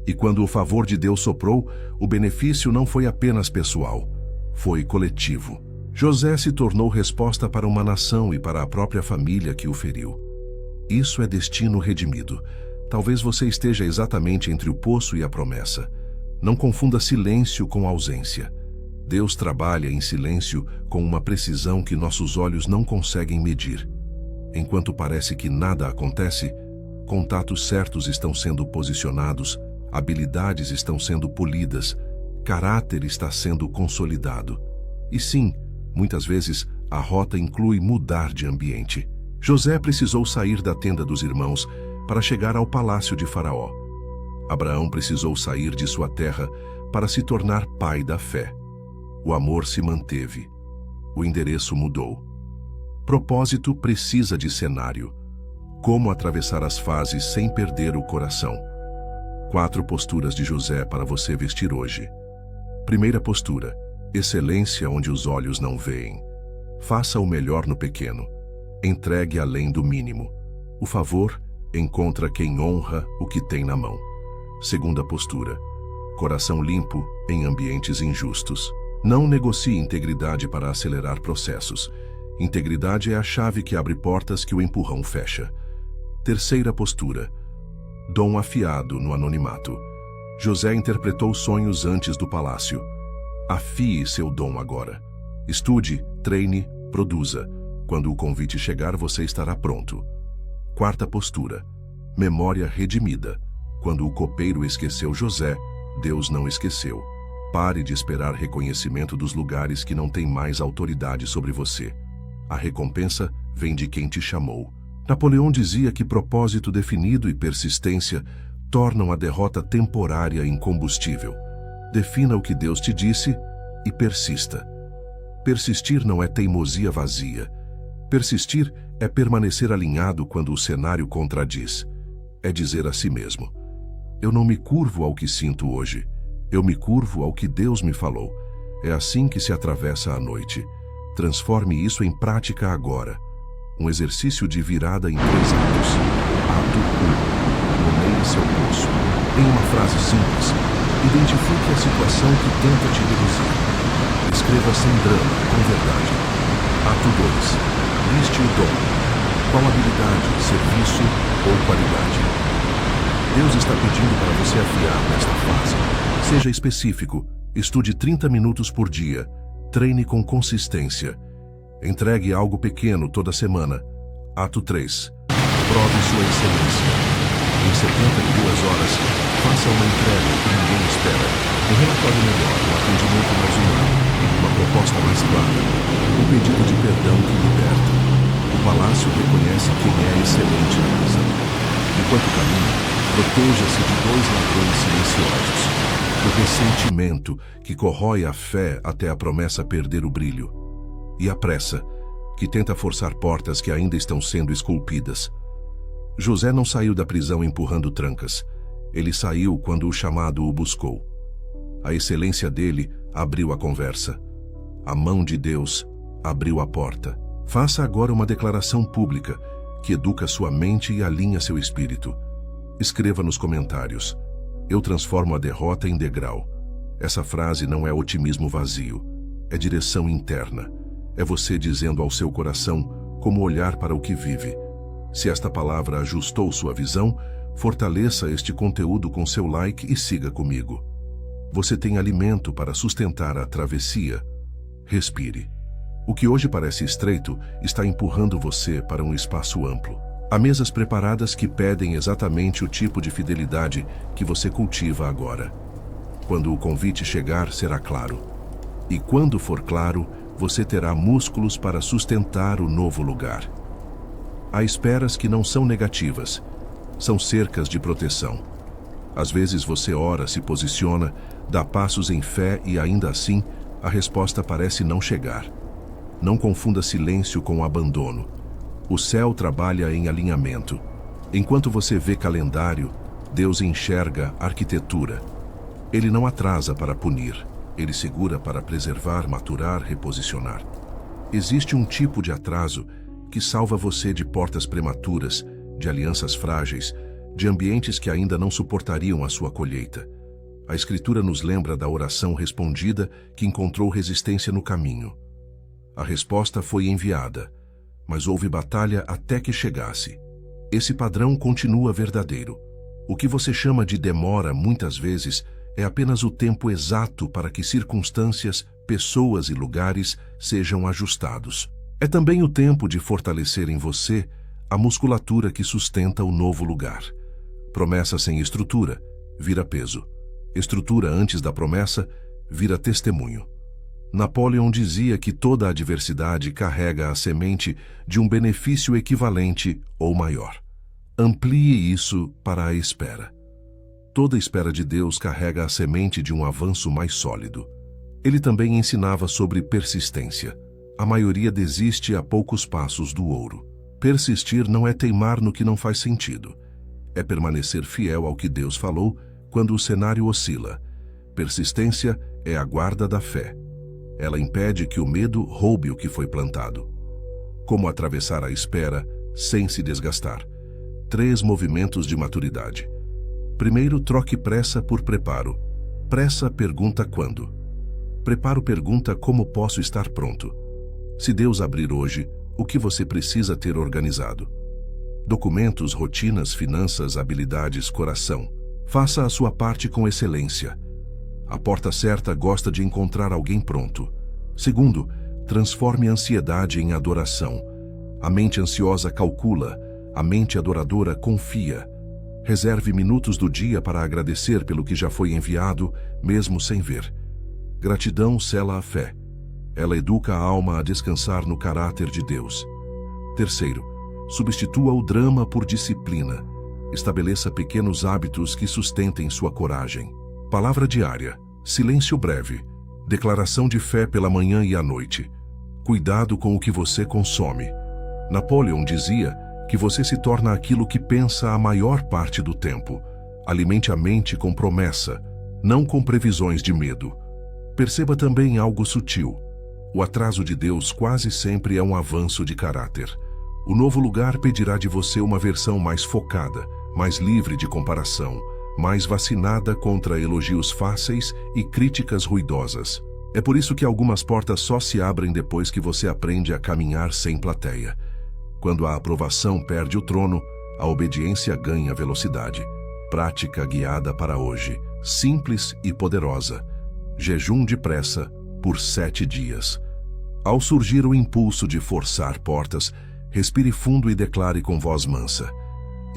S1: E quando o favor de Deus soprou, o benefício não foi apenas pessoal, foi coletivo. José se tornou resposta para uma nação e para a própria família que o feriu. Isso é destino redimido. Talvez você esteja exatamente entre o poço e a promessa. Não confunda silêncio com ausência. Deus trabalha em silêncio com uma precisão que nossos olhos não conseguem medir. Enquanto parece que nada acontece, contatos certos estão sendo posicionados, habilidades estão sendo polidas, caráter está sendo consolidado. E sim, muitas vezes, a rota inclui mudar de ambiente. José precisou sair da tenda dos irmãos para chegar ao palácio de Faraó. Abraão precisou sair de sua terra para se tornar pai da fé. O amor se manteve. O endereço mudou. Propósito precisa de cenário. Como atravessar as fases sem perder o coração? 4 posturas de José para você vestir hoje. Primeira postura: excelência onde os olhos não veem. Faça o melhor no pequeno. Entregue além do mínimo. O favor encontra quem honra o que tem na mão. Segunda postura: coração limpo em ambientes injustos. Não negocie integridade para acelerar processos. Integridade é a chave que abre portas que o empurrão fecha. Terceira postura: dom afiado no anonimato. José interpretou sonhos antes do palácio. Afie seu dom agora. Estude, treine, produza. Quando o convite chegar, você estará pronto. Quarta postura: memória redimida. Quando o copeiro esqueceu José, Deus não esqueceu. Pare de esperar reconhecimento dos lugares que não têm mais autoridade sobre você. A recompensa vem de quem te chamou. Napoleão dizia que propósito definido e persistência tornam a derrota temporária incombustível. Defina o que Deus te disse e persista. Persistir não é teimosia vazia. Persistir é permanecer alinhado quando o cenário contradiz. É dizer a si mesmo: Eu não me curvo ao que sinto hoje. Eu me curvo ao que Deus me falou. É assim que se atravessa a noite. Transforme isso em prática agora. Um exercício de virada em 3 atos. Ato 1. Nomeie seu poço. Em uma frase simples, identifique a situação que tenta te reduzir. Escreva sem drama, com verdade. Ato 2. Liste o dom. Qual habilidade, serviço ou qualidade? Deus está pedindo para você afiar nesta fase. Seja específico. Estude 30 minutos por dia. Treine com consistência. Entregue algo pequeno toda semana. Ato 3. Prove sua excelência. Em 72 horas, faça uma entrega que ninguém espera. Um relatório melhor, um atendimento mais humano, uma proposta mais clara, um pedido de perdão que liberta. O palácio reconhece quem é excelente na missão. Enquanto caminha, proteja-se de 2 ladrões silenciosos. O ressentimento que corrói a fé até a promessa perder o brilho. E a pressa, que tenta forçar portas que ainda estão sendo esculpidas. José não saiu da prisão empurrando trancas. Ele saiu quando o chamado o buscou. A excelência dele abriu a conversa. A mão de Deus abriu a porta. Faça agora uma declaração pública que educa sua mente e alinha seu espírito. Escreva nos comentários: eu transformo a derrota em degrau. Essa frase não é otimismo vazio, é direção interna. É você dizendo ao seu coração como olhar para o que vive. Se esta palavra ajustou sua visão, fortaleça este conteúdo com seu like e siga comigo. Você tem alimento para sustentar a travessia. Respire. O que hoje parece estreito está empurrando você para um espaço amplo. Há mesas preparadas que pedem exatamente o tipo de fidelidade que você cultiva agora. Quando o convite chegar, será claro. E quando for claro, você terá músculos para sustentar o novo lugar. Há esperas que não são negativas, são cercas de proteção. Às vezes você ora, se posiciona, dá passos em fé e ainda assim a resposta parece não chegar. Não confunda silêncio com abandono. O céu trabalha em alinhamento. Enquanto você vê calendário, Deus enxerga arquitetura. Ele não atrasa para punir, ele segura para preservar, maturar, reposicionar. Existe um tipo de atraso que salva você de portas prematuras, de alianças frágeis, de ambientes que ainda não suportariam a sua colheita. A Escritura nos lembra da oração respondida que encontrou resistência no caminho. A resposta foi enviada, mas houve batalha até que chegasse. Esse padrão continua verdadeiro. O que você chama de demora, muitas vezes, é apenas o tempo exato para que circunstâncias, pessoas e lugares sejam ajustados. É também o tempo de fortalecer em você a musculatura que sustenta o novo lugar. Promessa sem estrutura vira peso. Estrutura antes da promessa vira testemunho. Napoleão dizia que toda adversidade carrega a semente de um benefício equivalente ou maior. Amplie isso para a espera. Toda espera de Deus carrega a semente de um avanço mais sólido. Ele também ensinava sobre persistência. A maioria desiste a poucos passos do ouro. Persistir não é teimar no que não faz sentido. É permanecer fiel ao que Deus falou quando o cenário oscila. Persistência é a guarda da fé. Ela impede que o medo roube o que foi plantado. Como atravessar a espera sem se desgastar? 3 movimentos de maturidade. Primeiro, troque pressa por preparo. Pressa pergunta quando. Preparo pergunta como posso estar pronto. Se Deus abrir hoje, o que você precisa ter organizado? Documentos, rotinas, finanças, habilidades, coração. Faça a sua parte com excelência. A porta certa gosta de encontrar alguém pronto. Segundo, transforme a ansiedade em adoração. A mente ansiosa calcula, a mente adoradora confia. Reserve minutos do dia para agradecer pelo que já foi enviado, mesmo sem ver. Gratidão sela a fé. Ela educa a alma a descansar no caráter de Deus. Terceiro, substitua o drama por disciplina. Estabeleça pequenos hábitos que sustentem sua coragem. Palavra diária, silêncio breve, declaração de fé pela manhã e à noite. Cuidado com o que você consome. Napoleão dizia que você se torna aquilo que pensa a maior parte do tempo. Alimente a mente com promessa, não com previsões de medo. Perceba também algo sutil. O atraso de Deus quase sempre é um avanço de caráter. O novo lugar pedirá de você uma versão mais focada, mais livre de comparação, mais vacinada contra elogios fáceis e críticas ruidosas. É por isso que algumas portas só se abrem depois que você aprende a caminhar sem plateia. Quando a aprovação perde o trono, a obediência ganha velocidade. Prática guiada para hoje, simples e poderosa. Jejum de pressa por 7 dias. Ao surgir o impulso de forçar portas, respire fundo e declare com voz mansa: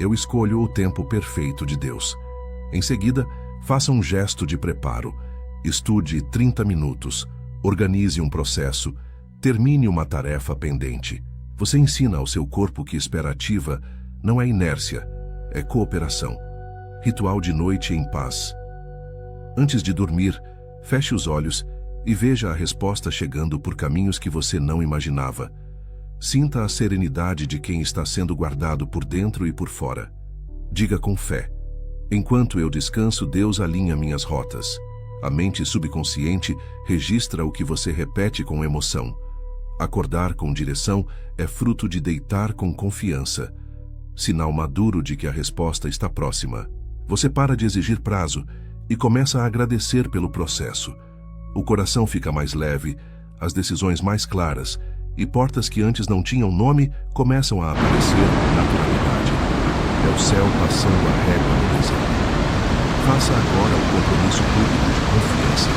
S1: eu escolho o tempo perfeito de Deus. Em seguida, faça um gesto de preparo. Estude 30 minutos, organize um processo, termine uma tarefa pendente. Você ensina ao seu corpo que esperativa não é inércia, é cooperação. Ritual de noite em paz. Antes de dormir, feche os olhos e veja a resposta chegando por caminhos que você não imaginava. Sinta a serenidade de quem está sendo guardado por dentro e por fora. Diga com fé: enquanto eu descanso, Deus alinha minhas rotas. A mente subconsciente registra o que você repete com emoção. Acordar com direção é fruto de deitar com confiança. Sinal maduro de que a resposta está próxima. Você para de exigir prazo e começa a agradecer pelo processo. O coração fica mais leve, as decisões mais claras, e portas que antes não tinham nome começam a aparecer com naturalidade. É o céu passando a régua no deserto. Faça agora um compromisso público de confiança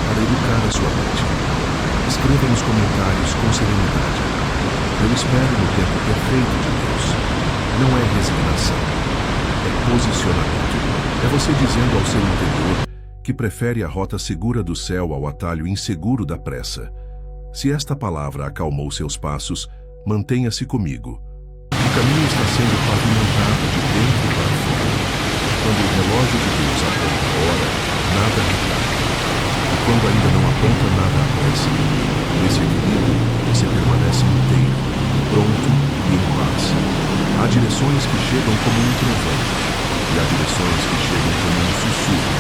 S1: para educar a sua mente. Escreva nos comentários com serenidade: eu espero no tempo perfeito de Deus. Não é resignação, é posicionamento. É você dizendo ao seu interior que prefere a rota segura do céu ao atalho inseguro da pressa. Se esta palavra acalmou seus passos, mantenha-se comigo. O caminho está sendo pavimentado de dentro para fora. Quando o relógio de Deus aponta a hora, nada retarda. E quando ainda não aponta, nada apressa. Nesse equilíbrio, você permanece inteiro, pronto e em paz. Há direções que chegam como um trovão, e há direções que chegam como um sussurro.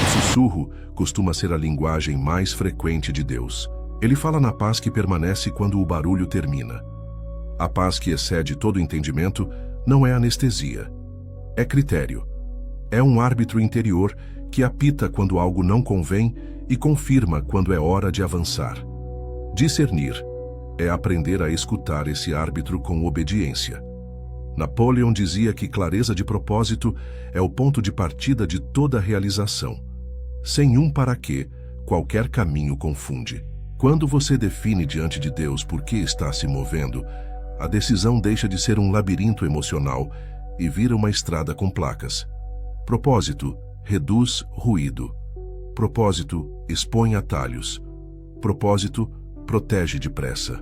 S1: O sussurro costuma ser a linguagem mais frequente de Deus. Ele fala na paz que permanece quando o barulho termina. A paz que excede todo entendimento não é anestesia, é critério. É um árbitro interior que apita quando algo não convém e confirma quando é hora de avançar. Discernir é aprender a escutar esse árbitro com obediência. Napoleão dizia que clareza de propósito é o ponto de partida de toda realização. Sem um para quê, qualquer caminho confunde. Quando você define diante de Deus por que está se movendo, a decisão deixa de ser um labirinto emocional e vira uma estrada com placas. Propósito reduz ruído. Propósito expõe atalhos. Propósito protege depressa.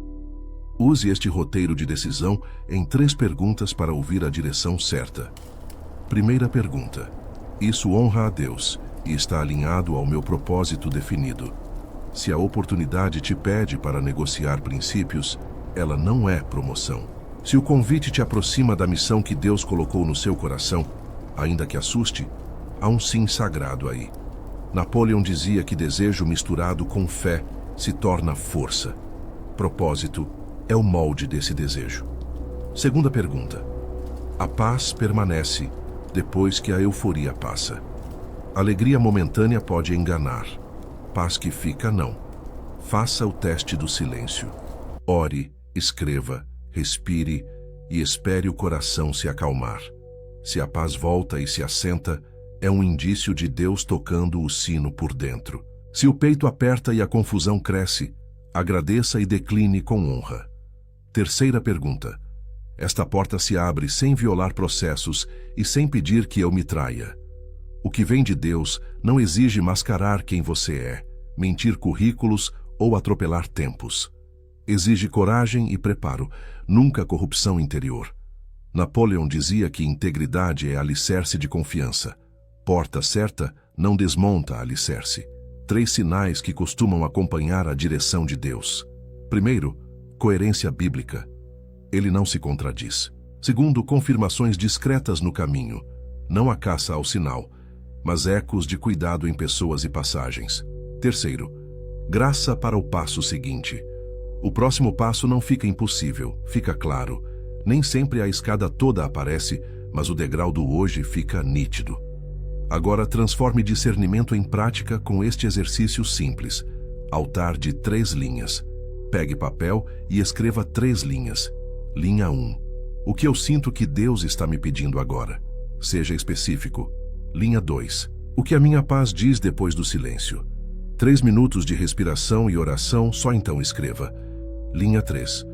S1: Use este roteiro de decisão em 3 perguntas para ouvir a direção certa. Primeira pergunta: isso honra a Deus e está alinhado ao meu propósito definido? Se a oportunidade te pede para negociar princípios, ela não é promoção. Se o convite te aproxima da missão que Deus colocou no seu coração, ainda que assuste, há um sim sagrado aí. Napoleão dizia que desejo misturado com fé se torna força. Propósito é o molde desse desejo. Segunda pergunta: a paz permanece depois que a euforia passa. Alegria momentânea pode enganar. Paz que fica, não. Faça o teste do silêncio. Ore, escreva, respire e espere o coração se acalmar. Se a paz volta e se assenta, é um indício de Deus tocando o sino por dentro. Se o peito aperta e a confusão cresce, agradeça e decline com honra. Terceira pergunta: esta porta se abre sem violar processos e sem pedir que eu me traia. O que vem de Deus não exige mascarar quem você é, mentir currículos ou atropelar tempos. Exige coragem e preparo, nunca corrupção interior. Napoleão dizia que integridade é alicerce de confiança. Porta certa não desmonta alicerce. 3 sinais que costumam acompanhar a direção de Deus. Primeiro, coerência bíblica. Ele não se contradiz. Segundo, confirmações discretas no caminho. não a caça ao sinal, mas ecos de cuidado em pessoas e passagens. Terceiro, graça para o passo seguinte. O próximo passo não fica impossível, fica claro. Nem sempre a escada toda aparece, mas o degrau do hoje fica nítido. Agora transforme discernimento em prática com este exercício simples. Altar de 3 linhas. Pegue papel e escreva 3 linhas. Linha 1. O que eu sinto que Deus está me pedindo agora? Seja específico. Linha 2. O que a minha paz diz depois do silêncio? 3 minutos de respiração e oração, só então escreva. Linha 3.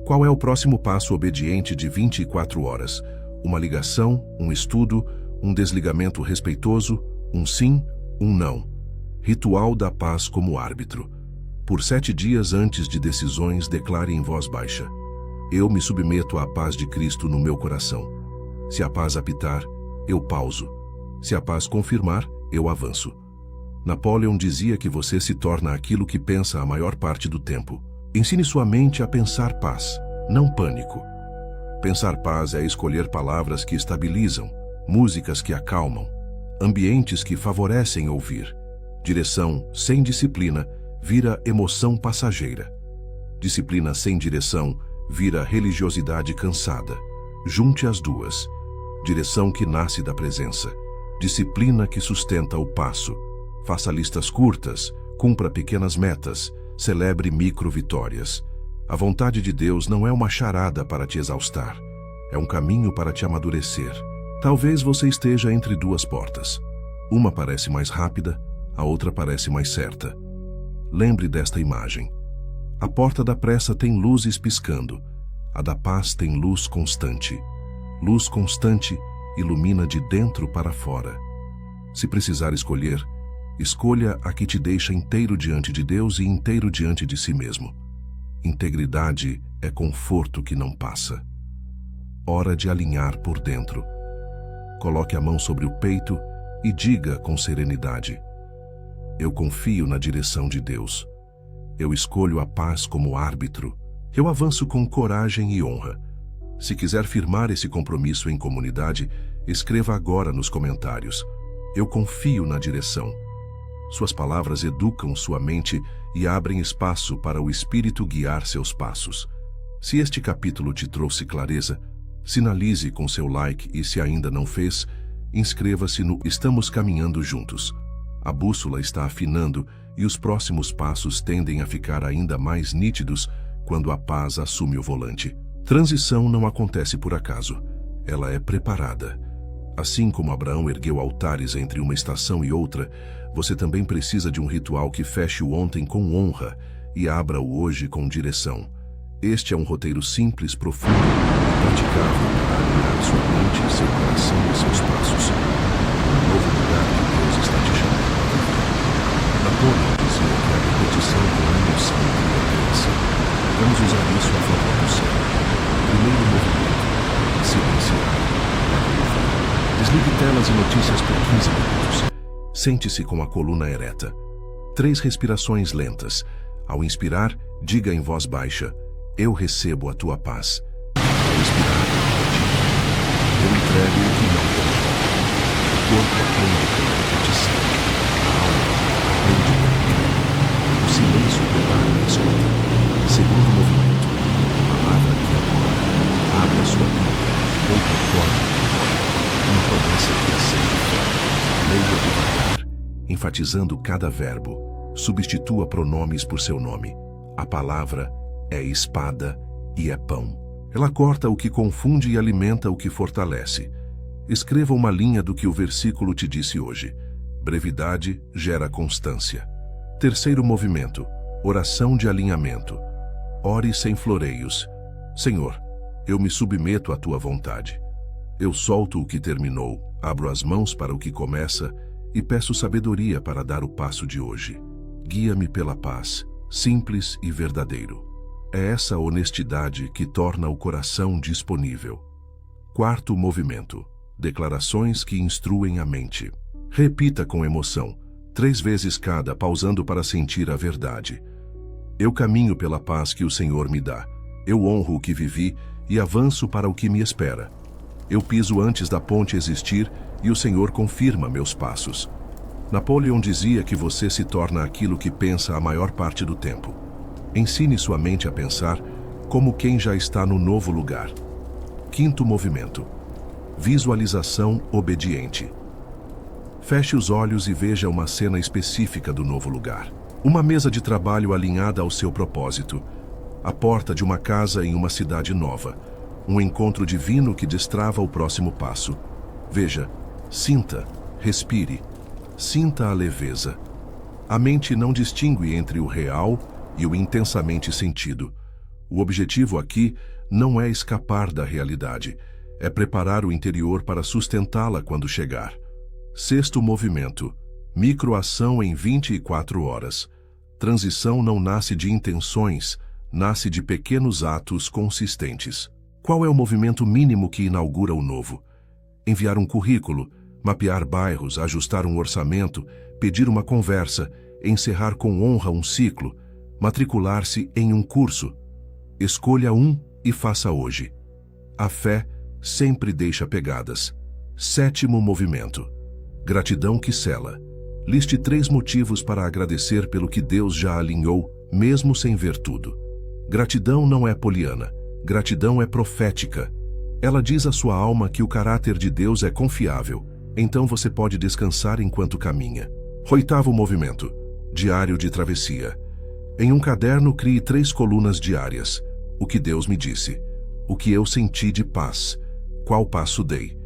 S1: Qual é o próximo passo obediente de 24 horas? Uma ligação, um estudo, um desligamento respeitoso, um sim, um não. Ritual da paz como árbitro. Por 7 dias antes de decisões, declare em voz baixa. Eu me submeto à paz de Cristo no meu coração. Se a paz apitar, eu pauso. Se a paz confirmar, eu avanço. Napoleão dizia que você se torna aquilo que pensa a maior parte do tempo. Ensine sua mente a pensar paz, não pânico. Pensar paz é escolher palavras que estabilizam, músicas que acalmam, ambientes que favorecem ouvir. Direção sem disciplina vira emoção passageira. Disciplina sem direção vira religiosidade cansada. Junte as duas. Direção que nasce da presença. Disciplina que sustenta o passo. Faça listas curtas, cumpra pequenas metas, celebre micro-vitórias. A vontade de Deus não é uma charada para te exaustar. É um caminho para te amadurecer. Talvez você esteja entre 2 portas. Uma parece mais rápida, a outra parece mais certa. Lembre desta imagem. A porta da pressa tem luzes piscando. A da paz tem luz constante. Luz constante ilumina de dentro para fora. Se precisar escolher, escolha a que te deixa inteiro diante de Deus e inteiro diante de si mesmo. Integridade é conforto que não passa. Hora de alinhar por dentro. Coloque a mão sobre o peito e diga com serenidade: eu confio na direção de Deus. Eu escolho a paz como árbitro. Eu avanço com coragem e honra. Se quiser firmar esse compromisso em comunidade, escreva agora nos comentários: eu confio na direção. Suas palavras educam sua mente e abrem espaço para o Espírito guiar seus passos. Se este capítulo te trouxe clareza, sinalize com seu like e, se ainda não fez, inscreva-se no Estamos Caminhando Juntos. A bússola está afinando e os próximos passos tendem a ficar ainda mais nítidos quando a paz assume o volante. Transição não acontece por acaso. Ela é preparada. Assim como Abraão ergueu altares entre uma estação e outra, você também precisa de um ritual que feche o ontem com honra e abra o hoje com direção. Este é um roteiro simples, profundo e praticável para alinhar sua mente, seu coração e seus passos. Um novo lugar que Deus está te chamando a viver. Napoleão dizia que a repetição com a emoção cria crença. Vamos usar isso a favor do céu. Primeiro movimento: silenciar. Desligue telas e notícias por 15 minutos. Sente-se com a coluna ereta. 3 respirações lentas. Ao inspirar, diga em voz baixa: eu recebo a tua paz. Ao expirar, diga: eu entrego o que não controla. O corpo aprende pela repetição. A alma aprende pela entrega. O silêncio prepara a escuta. Segundo movimento: a palavra que agora. Abra sua Bíblia ou concorda. Uma promessa que aceita. Leia devagar, enfatizando cada verbo. Substitua pronomes por seu nome. A palavra é espada e é pão. Ela corta o que confunde e alimenta o que fortalece. Escreva uma linha do que o versículo te disse hoje. Brevidade gera constância. Terceiro movimento: oração de alinhamento. Ore sem floreios. Senhor, eu me submeto à tua vontade. Eu solto o que terminou, abro as mãos para o que começa e peço sabedoria para dar o passo de hoje. Guia-me pela paz, simples e verdadeiro. É essa honestidade que torna o coração disponível. Quarto movimento: declarações que instruem a mente. Repita com emoção, 3 vezes cada, pausando para sentir a verdade. Eu caminho pela paz que o Senhor me dá. Eu honro o que vivi e avanço para o que me espera. Eu piso antes da ponte existir e o Senhor confirma meus passos. Napoleão dizia que você se torna aquilo que pensa a maior parte do tempo. Ensine sua mente a pensar como quem já está no novo lugar. Quinto movimento: visualização obediente. Feche os olhos e veja uma cena específica do novo lugar. Uma mesa de trabalho alinhada ao seu propósito. A porta de uma casa em uma cidade nova. Um encontro divino que destrava o próximo passo. Veja, sinta, respire. Sinta a leveza. A mente não distingue entre o real e o intensamente sentido. O objetivo aqui não é escapar da realidade, é preparar o interior para sustentá-la quando chegar. Sexto movimento: microação em 24 horas. Transição não nasce de intenções, nasce de pequenos atos consistentes. Qual é o movimento mínimo que inaugura o novo? Enviar um currículo, mapear bairros, ajustar um orçamento, pedir uma conversa, encerrar com honra um ciclo, matricular-se em um curso. Escolha um e faça hoje. A fé sempre deixa pegadas. Sétimo movimento: gratidão que sela. Liste 3 motivos para agradecer pelo que Deus já alinhou, mesmo sem ver tudo. Gratidão não é poliana. Gratidão é profética. Ela diz à sua alma que o caráter de Deus é confiável. Então você pode descansar enquanto caminha. Oitavo movimento: diário de travessia. Em um caderno, crie 3 colunas diárias. O que Deus me disse. O que eu senti de paz. Qual passo dei.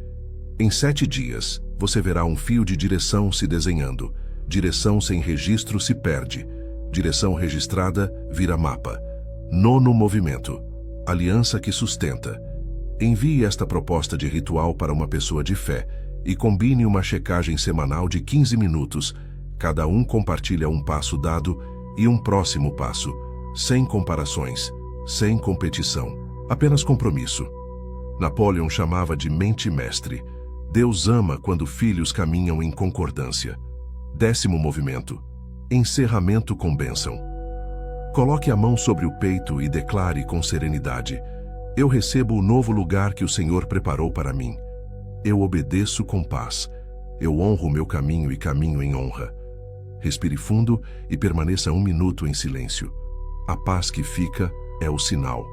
S1: Em 7 dias, você verá um fio de direção se desenhando. Direção sem registro se perde. Direção registrada vira mapa. Nono movimento: aliança que sustenta. Envie esta proposta de ritual para uma pessoa de fé e combine uma checagem semanal de 15 minutos. Cada um compartilha um passo dado e um próximo passo, sem comparações, sem competição, apenas compromisso. Napoleão chamava de mente mestre. Deus ama quando filhos caminham em concordância. 10º movimento: encerramento com bênção. Coloque a mão sobre o peito e declare com serenidade: eu recebo o novo lugar que o Senhor preparou para mim. Eu obedeço com paz. Eu honro o meu caminho e caminho em honra. Respire fundo e permaneça 1 minuto em silêncio. A paz que fica é o sinal.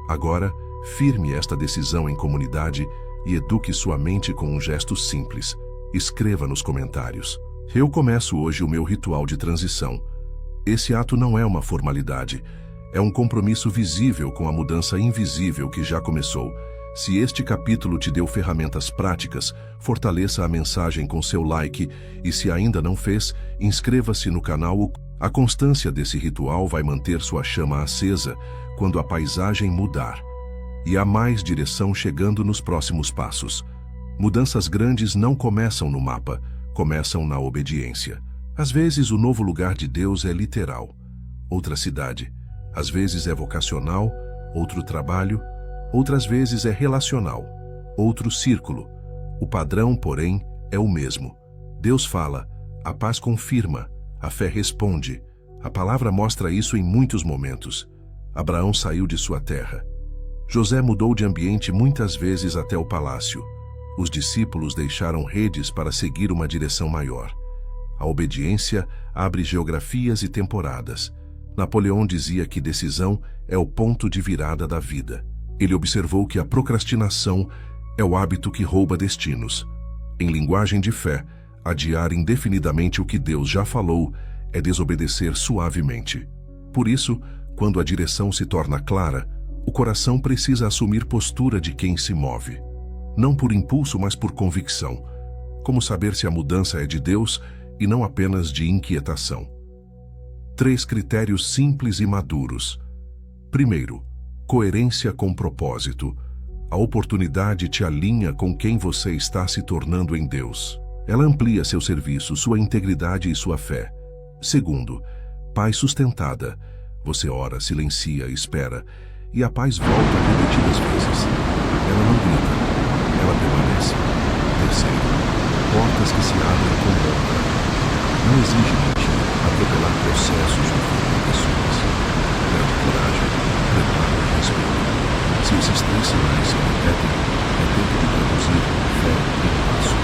S1: Agora, firme esta decisão em comunidade e eduque sua mente com um gesto simples. Escreva nos comentários: eu começo hoje o meu ritual de transição. Esse ato não é uma formalidade, é um compromisso visível com a mudança invisível que já começou. Se este capítulo te deu ferramentas práticas, fortaleça a mensagem com seu like e, se ainda não fez, inscreva-se no canal. A constância desse ritual vai manter sua chama acesa quando a paisagem mudar. E há mais direção chegando nos próximos passos. Mudanças grandes não começam no mapa, começam na obediência. Às vezes o novo lugar de Deus é literal, outra cidade. Às vezes é vocacional, outro trabalho. Outras vezes é relacional, outro círculo. O padrão, porém, é o mesmo. Deus fala, a paz confirma, a fé responde. A palavra mostra isso em muitos momentos. Abraão saiu de sua terra. José mudou de ambiente muitas vezes até o palácio. Os discípulos deixaram redes para seguir uma direção maior. A obediência abre geografias e temporadas. Napoleão dizia que decisão é o ponto de virada da vida. Ele observou que a procrastinação é o hábito que rouba destinos. Em linguagem de fé, adiar indefinidamente o que Deus já falou é desobedecer suavemente. Por isso, quando a direção se torna clara, o coração precisa assumir postura de quem se move. Não por impulso, mas por convicção. Como saber se a mudança é de Deus e não apenas de inquietação? 3 critérios simples e maduros. Primeiro, coerência com propósito. A oportunidade te alinha com quem você está se tornando em Deus. Ela amplia seu serviço, sua integridade e sua fé. Segundo, paz sustentada. Você ora, silencia, espera, e a paz volta repetidas vezes. Ela não grita, ela permanece. Terceiro, portas que se abrem com honra. Não exige mentir, atropelar processos ou ferir pessoas. Grande coragem, preparo e respeito. Se esses 3 sinais se repetem, é tempo de traduzir fé em passo.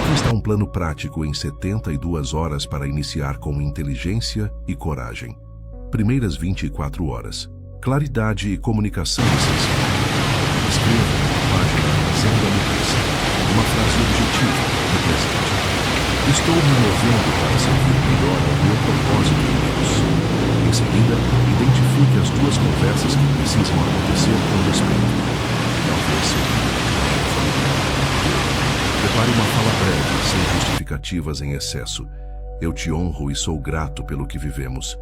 S1: Aqui está um plano prático em 72 horas para iniciar com inteligência e coragem. Primeiras 24 horas. Claridade e comunicação essencial. Escreva na página Fazendo a Mudança uma frase objetiva no presente. Estou me movendo para servir melhor ao meu propósito em Deus. Em seguida, identifique as duas conversas que precisam acontecer com respeito. Talvez seja prepare uma fala breve, sem justificativas em excesso. Eu te honro e sou grato pelo que vivemos.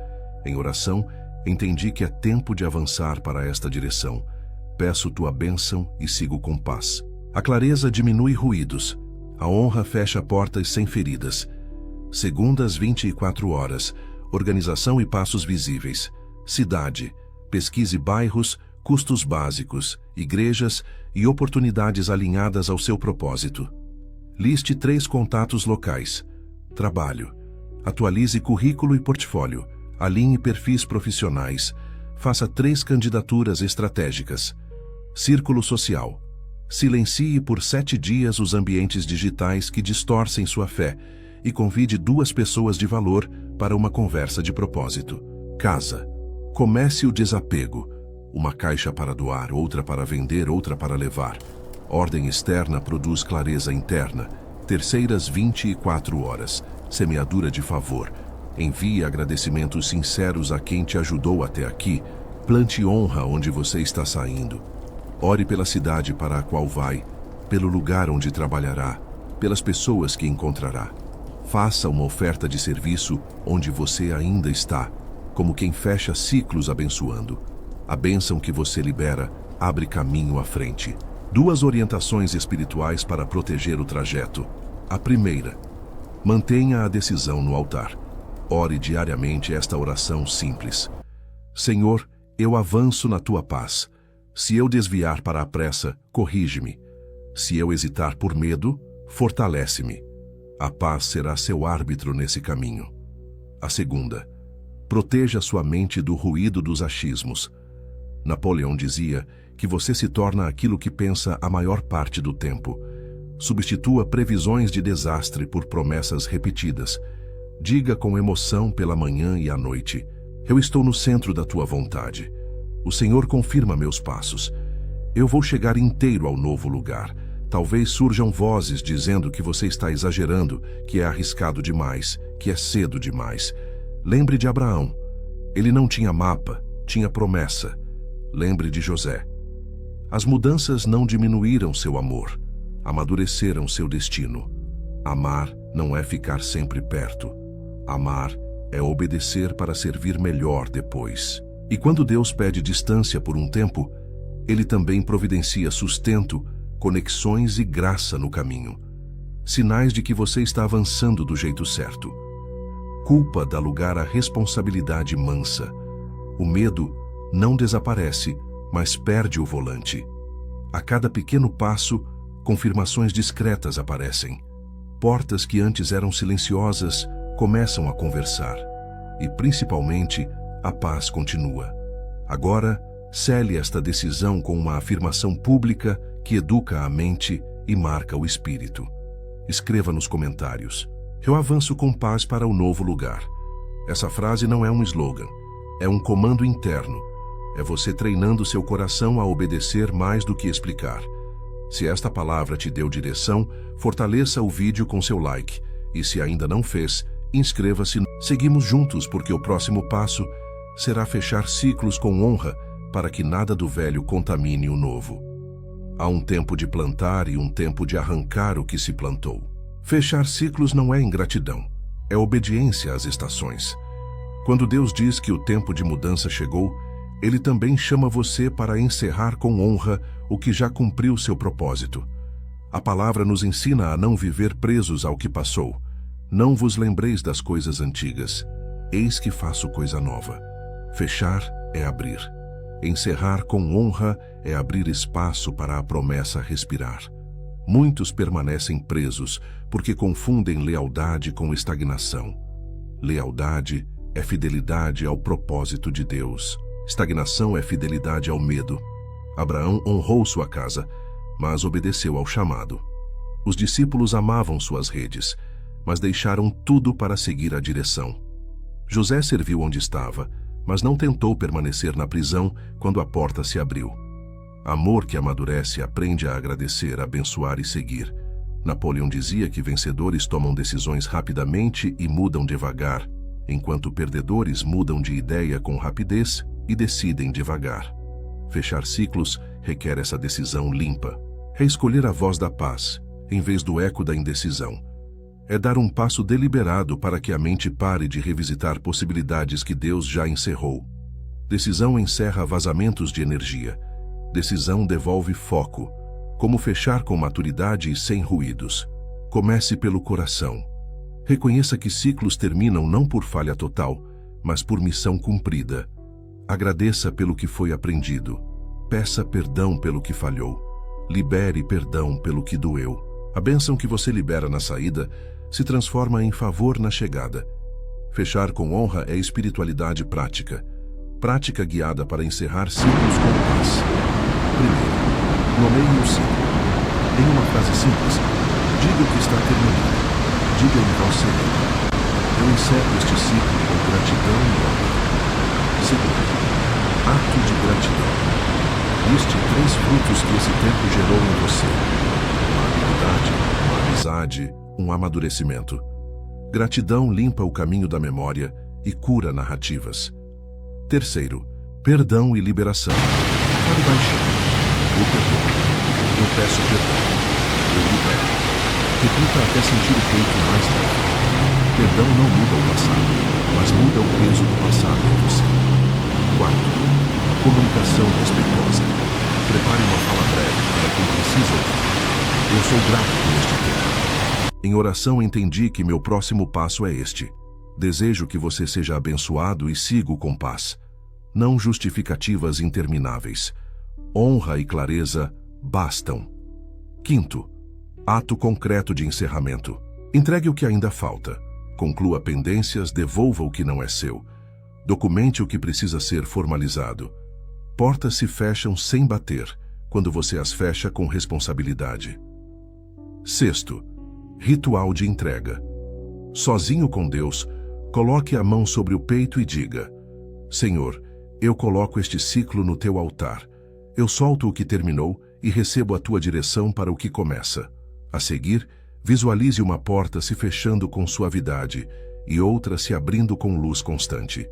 S1: Em oração, entendi que é tempo de avançar para esta direção. Peço tua bênção e sigo com paz. A clareza diminui ruídos. A honra fecha portas sem feridas. Segundas 24 horas. Organização e passos visíveis. Cidade. Pesquise bairros, custos básicos, igrejas e oportunidades alinhadas ao seu propósito. Liste 3 contatos locais. Trabalho. Atualize currículo e portfólio. Alinhe perfis profissionais. Faça 3 candidaturas estratégicas. Círculo social. Silencie por 7 dias os ambientes digitais que distorcem sua fé e convide 2 pessoas de valor para uma conversa de propósito. Casa. Comece o desapego. Uma caixa para doar, outra para vender, outra para levar. Ordem externa produz clareza interna. Terceiras 24 horas. Semeadura de favor. Envie agradecimentos sinceros a quem te ajudou até aqui. Plante honra onde você está saindo. Ore pela cidade para a qual vai, pelo lugar onde trabalhará, pelas pessoas que encontrará. Faça uma oferta de serviço onde você ainda está, como quem fecha ciclos abençoando. A bênção que você libera abre caminho à frente. 2 orientações espirituais para proteger o trajeto. A primeira, mantenha a decisão no altar. Ore diariamente esta oração simples. Senhor, eu avanço na tua paz. Se eu desviar para a pressa, corrige-me. Se eu hesitar por medo, fortalece-me. A paz será seu árbitro nesse caminho. A segunda, proteja sua mente do ruído dos achismos. Napoleão dizia que você se torna aquilo que pensa a maior parte do tempo. Substitua previsões de desastre por promessas repetidas. Diga com emoção pela manhã e à noite: eu estou no centro da tua vontade. O Senhor confirma meus passos. Eu vou chegar inteiro ao novo lugar. Talvez surjam vozes dizendo que você está exagerando, que é arriscado demais, que é cedo demais. Lembre de Abraão. Ele não tinha mapa, tinha promessa. Lembre de José. As mudanças não diminuíram seu amor, amadureceram seu destino. Amar não é ficar sempre perto. Amar é obedecer para servir melhor depois. E quando Deus pede distância por um tempo, Ele também providencia sustento, conexões e graça no caminho. Sinais de que você está avançando do jeito certo. Culpa dá lugar à responsabilidade mansa. O medo não desaparece, mas perde o volante. A cada pequeno passo, confirmações discretas aparecem. Portas que antes eram silenciosas começam a conversar. E, principalmente, a paz continua. Agora, cele esta decisão com uma afirmação pública que educa a mente e marca o espírito. Escreva nos comentários: eu avanço com paz para o novo lugar. Essa frase não é um slogan, é um comando interno. É você treinando seu coração a obedecer mais do que explicar. Se esta palavra te deu direção, fortaleça o vídeo com seu like. E se ainda não fez, inscreva-se. Seguimos juntos porque o próximo passo será fechar ciclos com honra para que nada do velho contamine o novo. Há um tempo de plantar e um tempo de arrancar o que se plantou. Fechar ciclos não é ingratidão, é obediência às estações. Quando Deus diz que o tempo de mudança chegou, Ele também chama você para encerrar com honra o que já cumpriu seu propósito. A palavra nos ensina a não viver presos ao que passou. Não vos lembreis das coisas antigas. Eis que faço coisa nova. Fechar é abrir. Encerrar com honra é abrir espaço para a promessa respirar. Muitos permanecem presos porque confundem lealdade com estagnação. Lealdade é fidelidade ao propósito de Deus. Estagnação é fidelidade ao medo. Abraão honrou sua casa, mas obedeceu ao chamado. Os discípulos amavam suas redes, mas deixaram tudo para seguir a direção. José serviu onde estava, mas não tentou permanecer na prisão quando a porta se abriu. Amor que amadurece aprende a agradecer, abençoar e seguir. Napoleão dizia que vencedores tomam decisões rapidamente e mudam devagar, enquanto perdedores mudam de ideia com rapidez e decidem devagar. Fechar ciclos requer essa decisão limpa. É escolher a voz da paz, em vez do eco da indecisão. É dar um passo deliberado para que a mente pare de revisitar possibilidades que Deus já encerrou. Decisão encerra vazamentos de energia. Decisão devolve foco. Como fechar com maturidade e sem ruídos. Comece pelo coração. Reconheça que ciclos terminam não por falha total, mas por missão cumprida. Agradeça pelo que foi aprendido. Peça perdão pelo que falhou. Libere perdão pelo que doeu. A bênção que você libera na saída se transforma em favor na chegada. Fechar com honra é espiritualidade prática. Prática guiada para encerrar ciclos com paz. Primeiro, nomeie o ciclo. Em uma frase simples, diga o que está terminando. Diga em voz serena: eu encerro este ciclo com gratidão e honra. Segundo, ato de gratidão. Liste 3 frutos que esse tempo gerou em você: uma habilidade, uma amizade, um amadurecimento. Gratidão limpa o caminho da memória e cura narrativas. Terceiro, perdão e liberação. Fale baixinho. Eu perdoo. Eu peço perdão. Eu libero. Repita até sentir o peito mais leve. Perdão não muda o passado, mas muda o peso do passado em você. Quarto, comunicação respeitosa. Prepare uma fala breve para quem precisa ouvir. Eu sou grato por este tempo. Em oração entendi que meu próximo passo é este. Desejo que você seja abençoado e sigo com paz. Não justificativas intermináveis. Honra e clareza bastam. Quinto, ato concreto de encerramento. Entregue o que ainda falta. Conclua pendências, devolva o que não é seu. Documente o que precisa ser formalizado. Portas se fecham sem bater, quando você as fecha com responsabilidade. Sexto, ritual de entrega. Sozinho com Deus, coloque a mão sobre o peito e diga: Senhor, eu coloco este ciclo no teu altar. Eu solto o que terminou e recebo a tua direção para o que começa. A seguir, visualize uma porta se fechando com suavidade e outra se abrindo com luz constante.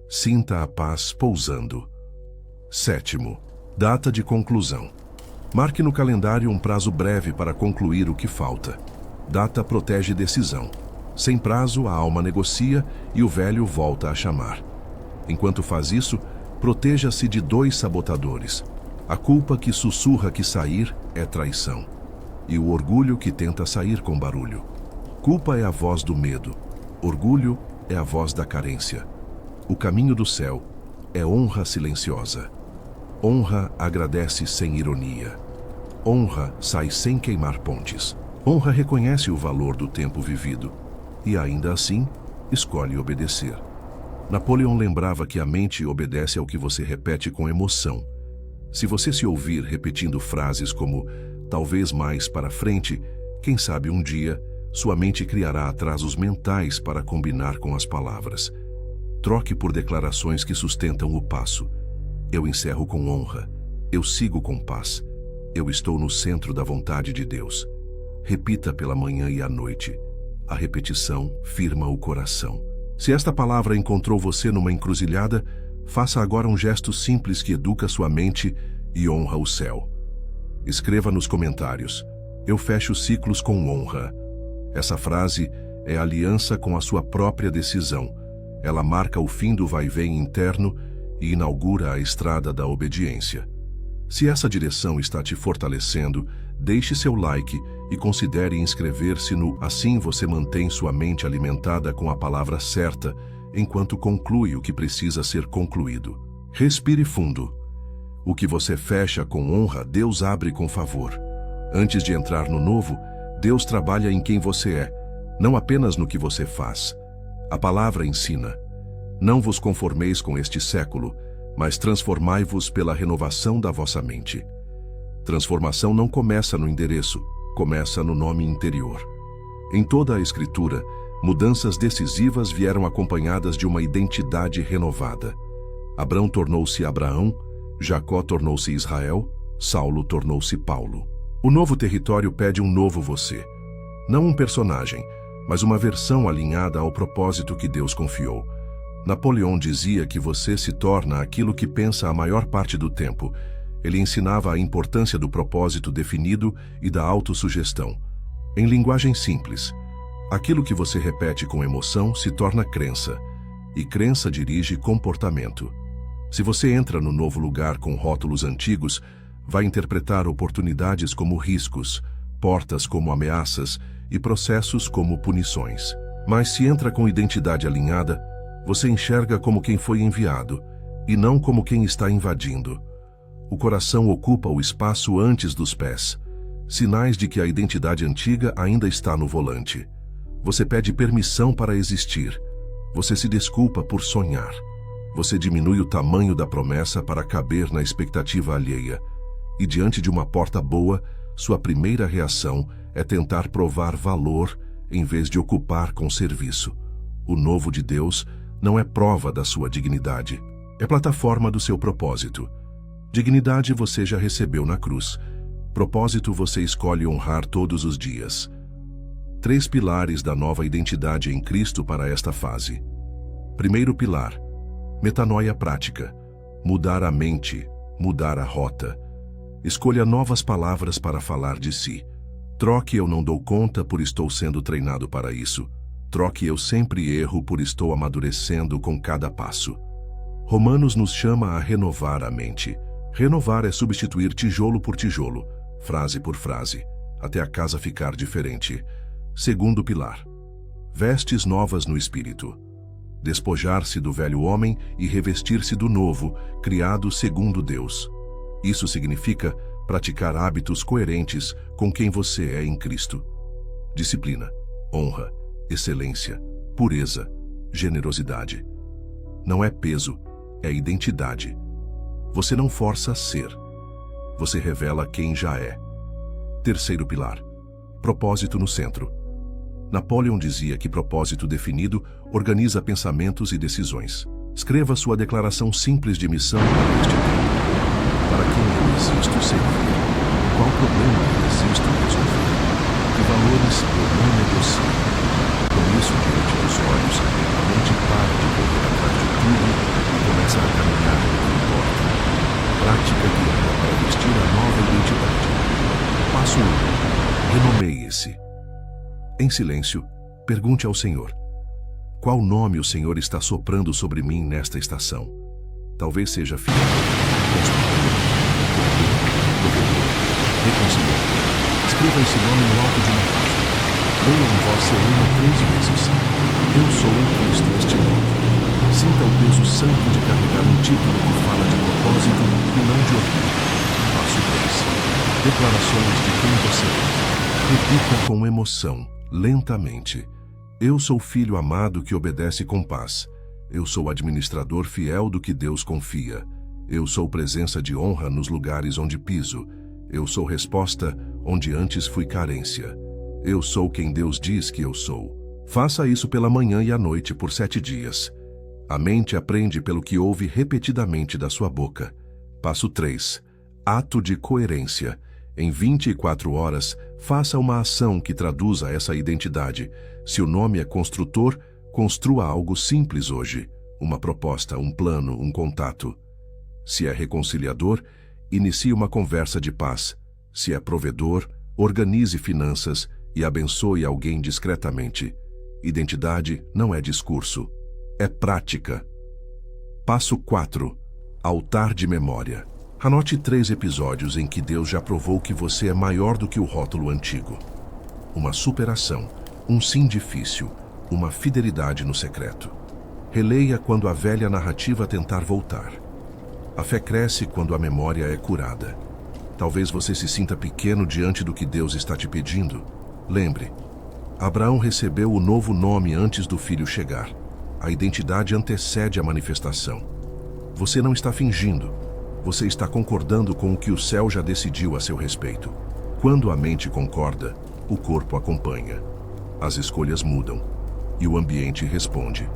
S1: Sinta a paz pousando. Sétimo, data de conclusão. Marque no calendário um prazo breve para concluir o que falta. Data protege decisão. Sem prazo, a alma negocia e o velho volta a chamar. Enquanto faz isso, proteja-se de 2 sabotadores. A culpa que sussurra que sair é traição. E o orgulho que tenta sair com barulho. Culpa é a voz do medo. Orgulho é a voz da carência. O caminho do céu é honra silenciosa. Honra agradece sem ironia. Honra sai sem queimar pontes. Honra reconhece o valor do tempo vivido e, ainda assim, escolhe obedecer. Napoleão lembrava que a mente obedece ao que você repete com emoção. Se você se ouvir repetindo frases como talvez mais para frente, quem sabe um dia, sua mente criará atrasos mentais para combinar com as palavras. Troque por declarações que sustentam o passo. Eu encerro com honra. Eu sigo com paz. Eu estou no centro da vontade de Deus. Repita pela manhã e à noite. A repetição firma o coração. Se esta palavra encontrou você numa encruzilhada, faça agora um gesto simples que educa sua mente e honra o céu. Escreva nos comentários: eu fecho ciclos com honra. Essa frase é aliança com a sua própria decisão. Ela marca o fim do vai-vem interno e inaugura a estrada da obediência. Se essa direção está te fortalecendo, deixe seu like e considere inscrever-se no Assim você mantém sua mente alimentada com a palavra certa, enquanto conclui o que precisa ser concluído. Respire fundo. O que você fecha com honra, Deus abre com favor. Antes de entrar no novo, Deus trabalha em quem você é, não apenas no que você faz. A palavra ensina: não vos conformeis com este século, mas transformai-vos pela renovação da vossa mente. Transformação não começa no endereço, começa no nome interior. Em toda a Escritura, mudanças decisivas vieram acompanhadas de uma identidade renovada. Abrão tornou-se Abraão, Jacó tornou-se Israel, Saulo tornou-se Paulo. O novo território pede um novo você. Não um personagem, mas uma versão alinhada ao propósito que Deus confiou. Napoleão dizia que você se torna aquilo que pensa a maior parte do tempo. Ele ensinava a importância do propósito definido e da autossugestão. Em linguagem simples, aquilo que você repete com emoção se torna crença, e crença dirige comportamento. Se você entra no novo lugar com rótulos antigos, vai interpretar oportunidades como riscos, portas como ameaças e processos como punições. Mas se entra com identidade alinhada, você enxerga como quem foi enviado, e não como quem está invadindo. O coração ocupa o espaço antes dos pés, sinais de que a identidade antiga ainda está no volante. Você pede permissão para existir. Você se desculpa por sonhar. Você diminui o tamanho da promessa para caber na expectativa alheia. E diante de uma porta boa, sua primeira reação é tentar provar valor em vez de ocupar com serviço. O novo de Deus não é prova da sua dignidade, é plataforma do seu propósito. Dignidade você já recebeu na cruz. Propósito você escolhe honrar todos os dias. 3 pilares da nova identidade em Cristo para esta fase. Primeiro pilar: metanoia prática. Mudar a mente, mudar a rota. Escolha novas palavras para falar de si. Troque "eu não dou conta" por "estou sendo treinado para isso". Troque "eu sempre erro" por "estou amadurecendo com cada passo". Romanos nos chama a renovar a mente. Renovar é substituir tijolo por tijolo, frase por frase, até a casa ficar diferente. Segundo pilar: vestes novas no espírito. Despojar-se do velho homem e revestir-se do novo, criado segundo Deus. Isso significa praticar hábitos coerentes com quem você é em Cristo. Disciplina, honra, excelência, pureza, generosidade. Não é peso, é identidade. Você não força a ser. Você revela quem já é. Terceiro pilar: propósito no centro. Napoleão dizia que propósito definido organiza pensamentos e decisões. Escreva sua declaração simples de missão para este tempo. Para quem eu existo servir? Qual problema eu existo resolver? Que valores eu não negocio? Com isso diante dos olhos, a mente para de correr atrás de tudo e começa a caminhar no que importa. Prática guiada para vestir a nova identidade. Passo 1. Renomeie-se. Em silêncio, pergunte ao Senhor: qual nome o Senhor está soprando sobre mim nesta estação? Talvez seja fiel, construtor, provedor, reconciliador. Escreva esse nome no alto de uma página. Leia em voz serena 3 vezes. Eu sou em Cristo este nome. Sinta o peso santo de carregar um título que fala de propósito e não de orgulho. Passo 2. Declarações de quem você é. Repita com emoção, lentamente. Eu sou filho amado que obedece com paz. Eu sou administrador fiel do que Deus confia. Eu sou presença de honra nos lugares onde piso. Eu sou resposta onde antes fui carência. Eu sou quem Deus diz que eu sou. Faça isso pela manhã e à noite por 7 dias. A mente aprende pelo que ouve repetidamente da sua boca. Passo 3. Ato de coerência. Em 24 horas, faça uma ação que traduza essa identidade. Se o nome é construtor, construa algo simples hoje. Uma proposta, um plano, um contato. Se é reconciliador, inicie uma conversa de paz. Se é provedor, organize finanças e abençoe alguém discretamente. Identidade não é discurso, é prática. Passo 4. Altar de memória. Anote 3 episódios em que Deus já provou que você é maior do que o rótulo antigo. Uma superação, um sim difícil, uma fidelidade no secreto. Releia quando a velha narrativa tentar voltar. A fé cresce quando a memória é curada. Talvez você se sinta pequeno diante do que Deus está te pedindo. Lembre, Abraão recebeu o novo nome antes do filho chegar. A identidade antecede a manifestação. Você não está fingindo. Você está concordando com o que o céu já decidiu a seu respeito. Quando a mente concorda, o corpo acompanha. As escolhas mudam e o ambiente responde.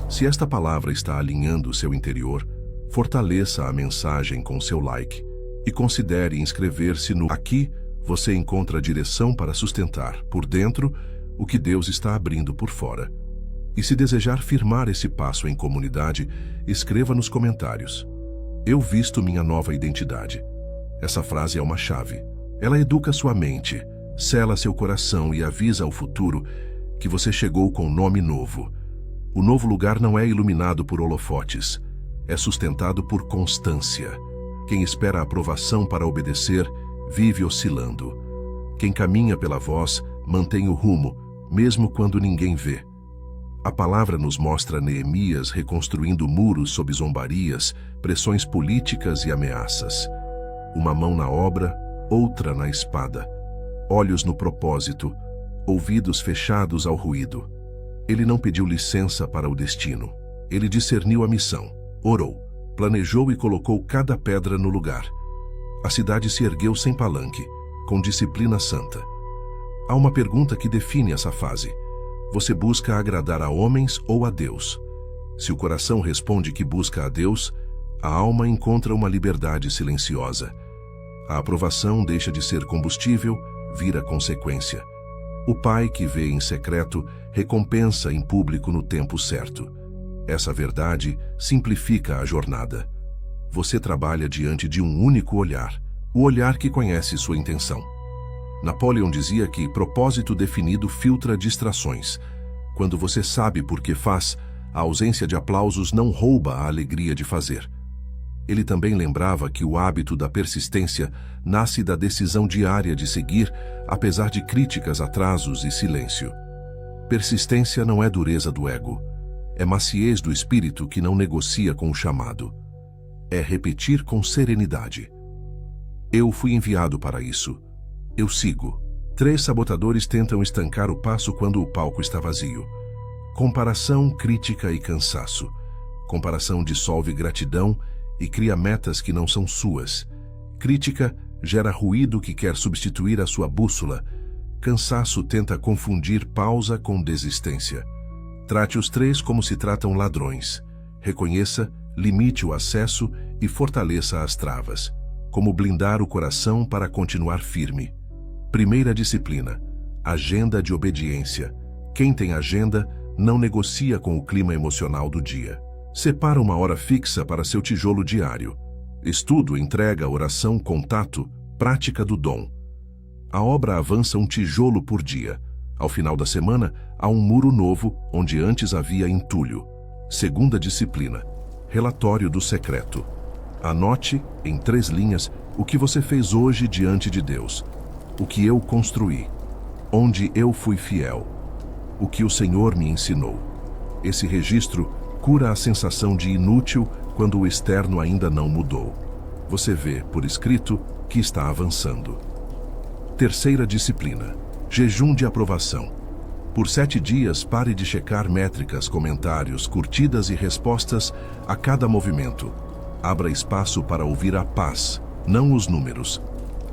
S1: Se esta palavra está alinhando seu interior, fortaleça a mensagem com seu like e considere inscrever-se no Aqui você encontra a direção para sustentar, por dentro, o que Deus está abrindo por fora. E se desejar firmar esse passo em comunidade, escreva nos comentários: Eu visto minha nova identidade. Essa frase é uma chave. Ela educa sua mente, sela seu coração e avisa ao futuro que você chegou com nome novo. O novo lugar não é iluminado por holofotes, é sustentado por constância. Quem espera a aprovação para obedecer, vive oscilando. Quem caminha pela voz, mantém o rumo, mesmo quando ninguém vê. A palavra nos mostra Neemias reconstruindo muros sob zombarias, pressões políticas e ameaças. Uma mão na obra, outra na espada. Olhos no propósito, ouvidos fechados ao ruído. Ele não pediu licença para o destino. Ele discerniu a missão, orou, planejou e colocou cada pedra no lugar. A cidade se ergueu sem palanque, com disciplina santa. Há uma pergunta que define essa fase. Você busca agradar a homens ou a Deus? Se o coração responde que busca a Deus, a alma encontra uma liberdade silenciosa. A aprovação deixa de ser combustível, vira consequência. O pai que vê em secreto recompensa em público no tempo certo. Essa verdade simplifica a jornada. Você trabalha diante de um único olhar, o olhar que conhece sua intenção. Napoleão dizia que propósito definido filtra distrações. Quando você sabe por que faz, a ausência de aplausos não rouba a alegria de fazer. Ele também lembrava que o hábito da persistência nasce da decisão diária de seguir, apesar de críticas, atrasos e silêncio. Persistência não é dureza do ego, é maciez do espírito que não negocia com o chamado. É repetir com serenidade: Eu fui enviado para isso. Eu sigo. 3 sabotadores tentam estancar o passo quando o palco está vazio. Comparação, crítica e cansaço. Comparação dissolve gratidão e cria metas que não são suas. Crítica gera ruído que quer substituir a sua bússola. Cansaço tenta confundir pausa com desistência. Trate os 3 como se tratam ladrões. Reconheça, limite o acesso e fortaleça as travas. Como blindar o coração para continuar firme. Primeira disciplina: agenda de obediência. Quem tem agenda não negocia com o clima emocional do dia. Separa uma hora fixa para seu tijolo diário. Estudo, entrega, oração, contato, prática do dom. A obra avança um tijolo por dia. Ao final da semana, há um muro novo onde antes havia entulho. Segunda disciplina: relatório do secreto. Anote, em 3 linhas, o que você fez hoje diante de Deus. O que eu construí. Onde eu fui fiel. O que o Senhor me ensinou. Esse registro cura a sensação de inútil quando o externo ainda não mudou. Você vê, por escrito, que está avançando. Terceira disciplina: jejum de aprovação. Por 7 dias, pare de checar métricas, comentários, curtidas e respostas a cada movimento. Abra espaço para ouvir a paz, não os números.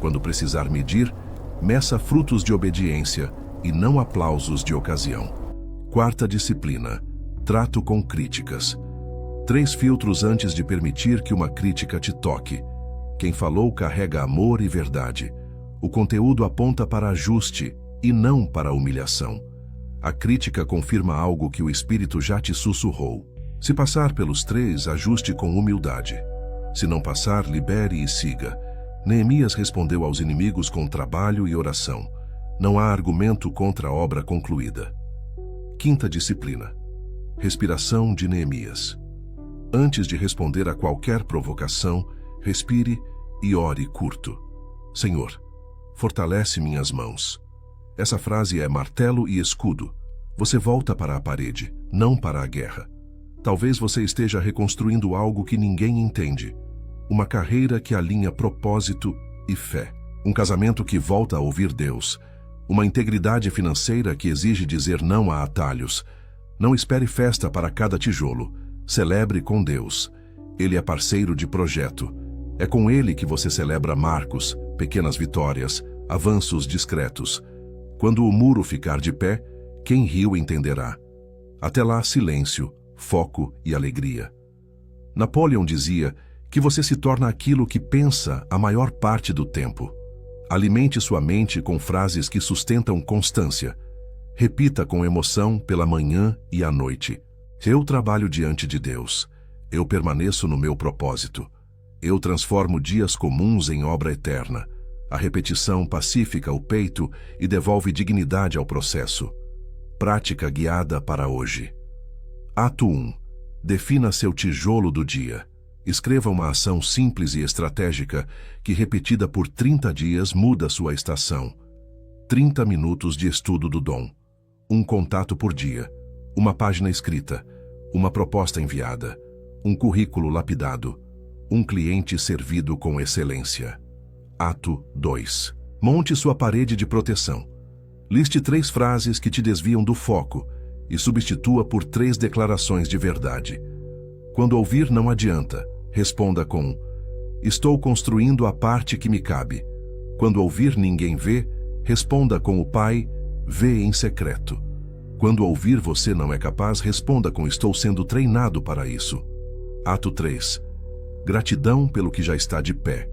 S1: Quando precisar medir, meça frutos de obediência e não aplausos de ocasião. Quarta disciplina: trato com críticas. 3 filtros antes de permitir que uma crítica te toque. Quem falou carrega amor e verdade. O conteúdo aponta para ajuste e não para humilhação. A crítica confirma algo que o Espírito já te sussurrou. Se passar pelos 3, ajuste com humildade. Se não passar, libere e siga. Neemias respondeu aos inimigos com trabalho e oração. Não há argumento contra a obra concluída. Quinta disciplina: respiração de Neemias. Antes de responder a qualquer provocação, respire e ore curto. Senhor, fortalece minhas mãos. Essa frase é martelo e escudo. Você volta para a parede, não para a guerra. Talvez você esteja reconstruindo algo que ninguém entende. Uma carreira que alinha propósito e fé. Um casamento que volta a ouvir Deus. Uma integridade financeira que exige dizer não a atalhos. Não espere festa para cada tijolo. Celebre com Deus. Ele é parceiro de projeto. É com Ele que você celebra marcos, pequenas vitórias, avanços discretos. Quando o muro ficar de pé, quem riu entenderá. Até lá, silêncio, foco e alegria. Napoleão dizia que você se torna aquilo que pensa a maior parte do tempo. Alimente sua mente com frases que sustentam constância. Repita com emoção pela manhã e à noite. Eu trabalho diante de Deus. Eu permaneço no meu propósito. Eu transformo dias comuns em obra eterna. A repetição pacifica o peito e devolve dignidade ao processo. Prática guiada para hoje. Ato 1. Defina seu tijolo do dia. Escreva uma ação simples e estratégica que, repetida por 30 dias, muda sua estação. 30 minutos de estudo do dom. Um contato por dia. Uma página escrita. Uma proposta enviada. Um currículo lapidado. Um cliente servido com excelência. Ato 2. Monte sua parede de proteção. Liste 3 frases que te desviam do foco e substitua por 3 declarações de verdade. Quando ouvir não adianta, responda com: estou construindo a parte que me cabe. Quando ouvir ninguém vê, responda com: o Pai vê em secreto. Quando ouvir você não é capaz, responda com: estou sendo treinado para isso. Ato 3. Gratidão pelo que já está de pé.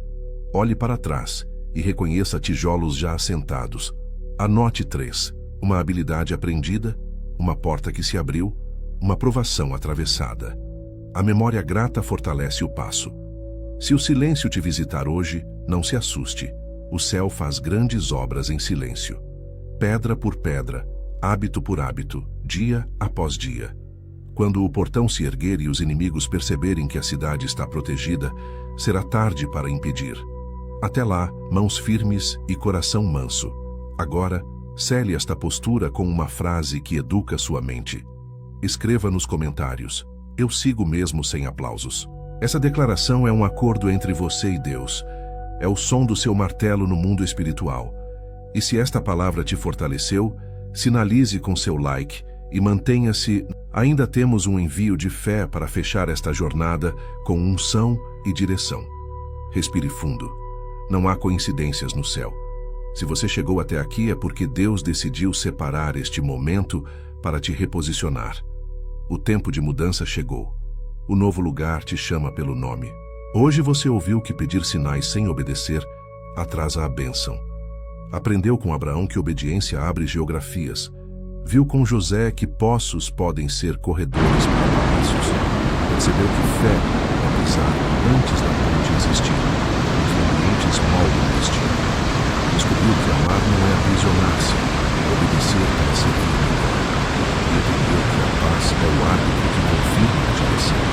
S1: Olhe para trás e reconheça tijolos já assentados. Anote 3. Uma habilidade aprendida, uma porta que se abriu, uma provação atravessada. A memória grata fortalece o passo. Se o silêncio te visitar hoje, não se assuste. O céu faz grandes obras em silêncio. Pedra por pedra, hábito por hábito, dia após dia. Quando o portão se erguer e os inimigos perceberem que a cidade está protegida, será tarde para impedir. Até lá, mãos firmes e coração manso. Agora, cele esta postura com uma frase que educa sua mente. Escreva nos comentários: eu sigo mesmo sem aplausos. Essa declaração é um acordo entre você e Deus. É o som do seu martelo no mundo espiritual. E se esta palavra te fortaleceu, sinalize com seu like e mantenha-se. Ainda temos um envio de fé para fechar esta jornada com unção e direção. Respire fundo. Não há coincidências no céu. Se você chegou até aqui é porque Deus decidiu separar este momento para te reposicionar. O tempo de mudança chegou. O novo lugar te chama pelo nome. Hoje você ouviu que pedir sinais sem obedecer atrasa a bênção. Aprendeu com Abraão que obediência abre geografias. Viu com José que poços podem ser corredores para palácios. Percebeu que fé é pisar antes da ponte existir. Os ambientes moldam o destino. Descobriu que amar não é aprisionar-se, é obedecer para servir melhor. E entendeu que a paz é o árbitro que confirma a direção.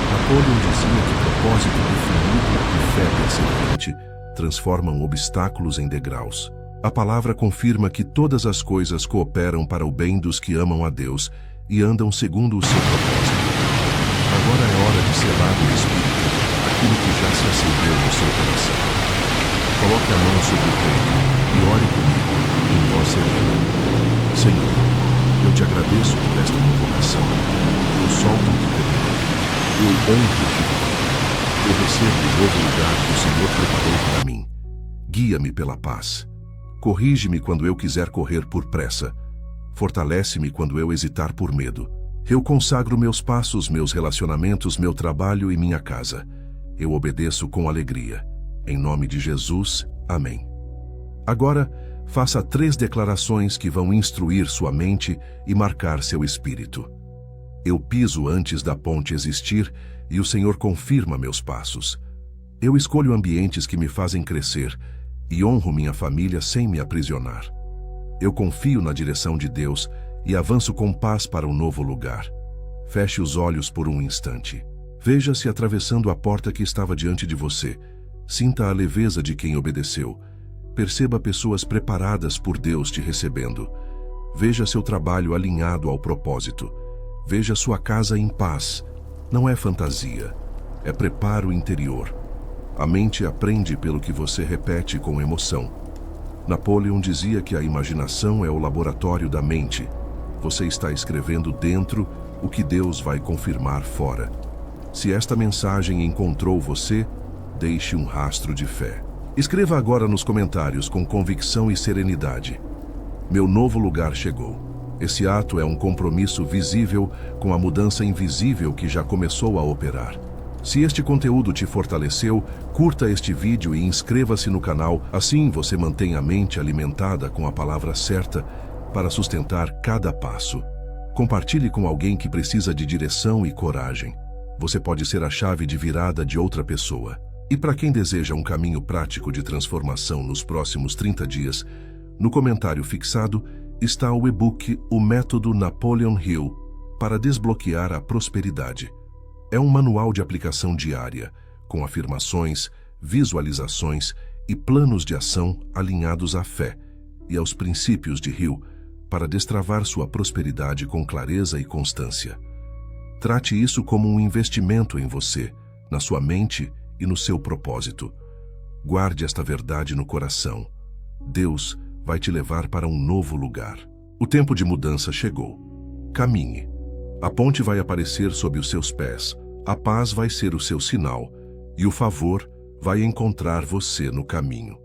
S1: Napoleão dizia que propósito definido e fé perseverante transformam obstáculos em degraus. A palavra confirma que todas as coisas cooperam para o bem dos que amam a Deus e andam segundo o seu propósito. Agora é hora de selar no Espírito aquilo que já se acendeu no seu coração. Coloque a mão sobre o peito e ore comigo em voz serena. Senhor, eu te agradeço por esta convocação. Eu solto o que terminou. Eu honro o que vivi. Eu recebo o novo lugar que o Senhor preparou para mim. Guia-me pela paz. Corrige-me quando eu quiser correr por pressa. Fortalece-me quando eu hesitar por medo. Eu consagro meus passos, meus relacionamentos, meu trabalho e minha casa. Eu obedeço com alegria. Em nome de Jesus, amém. Agora, faça 3 declarações que vão instruir sua mente e marcar seu espírito. Eu piso antes da ponte existir e o Senhor confirma meus passos. Eu escolho ambientes que me fazem crescer e honro minha família sem me aprisionar. Eu confio na direção de Deus e avanço com paz para um novo lugar. Feche os olhos por um instante. Veja-se atravessando a porta que estava diante de você. Sinta a leveza de quem obedeceu. Perceba pessoas preparadas por Deus te recebendo. Veja seu trabalho alinhado ao propósito. Veja sua casa em paz. Não é fantasia, é preparo interior. A mente aprende pelo que você repete com emoção. Napoleão dizia que a imaginação é o laboratório da mente. Você está escrevendo dentro o que Deus vai confirmar fora. Se esta mensagem encontrou você, deixe um rastro de fé. Escreva agora nos comentários com convicção e serenidade. Meu novo lugar chegou. Esse ato é um compromisso visível com a mudança invisível que já começou a operar. Se este conteúdo te fortaleceu, curta este vídeo e inscreva-se no canal, assim você mantém a mente alimentada com a palavra certa para sustentar cada passo. Compartilhe com alguém que precisa de direção e coragem. Você pode ser a chave de virada de outra pessoa. E para quem deseja um caminho prático de transformação nos próximos 30 dias, no comentário fixado está o e-book O Método Napoleon Hill para desbloquear a prosperidade. É um manual de aplicação diária, com afirmações, visualizações e planos de ação alinhados à fé e aos princípios de Hill para destravar sua prosperidade com clareza e constância. Trate isso como um investimento em você, na sua mente e no seu propósito. Guarde esta verdade no coração. Deus vai te levar para um novo lugar. O tempo de mudança chegou. Caminhe. A ponte vai aparecer sob os seus pés, a paz vai ser o seu sinal e o favor vai encontrar você no caminho.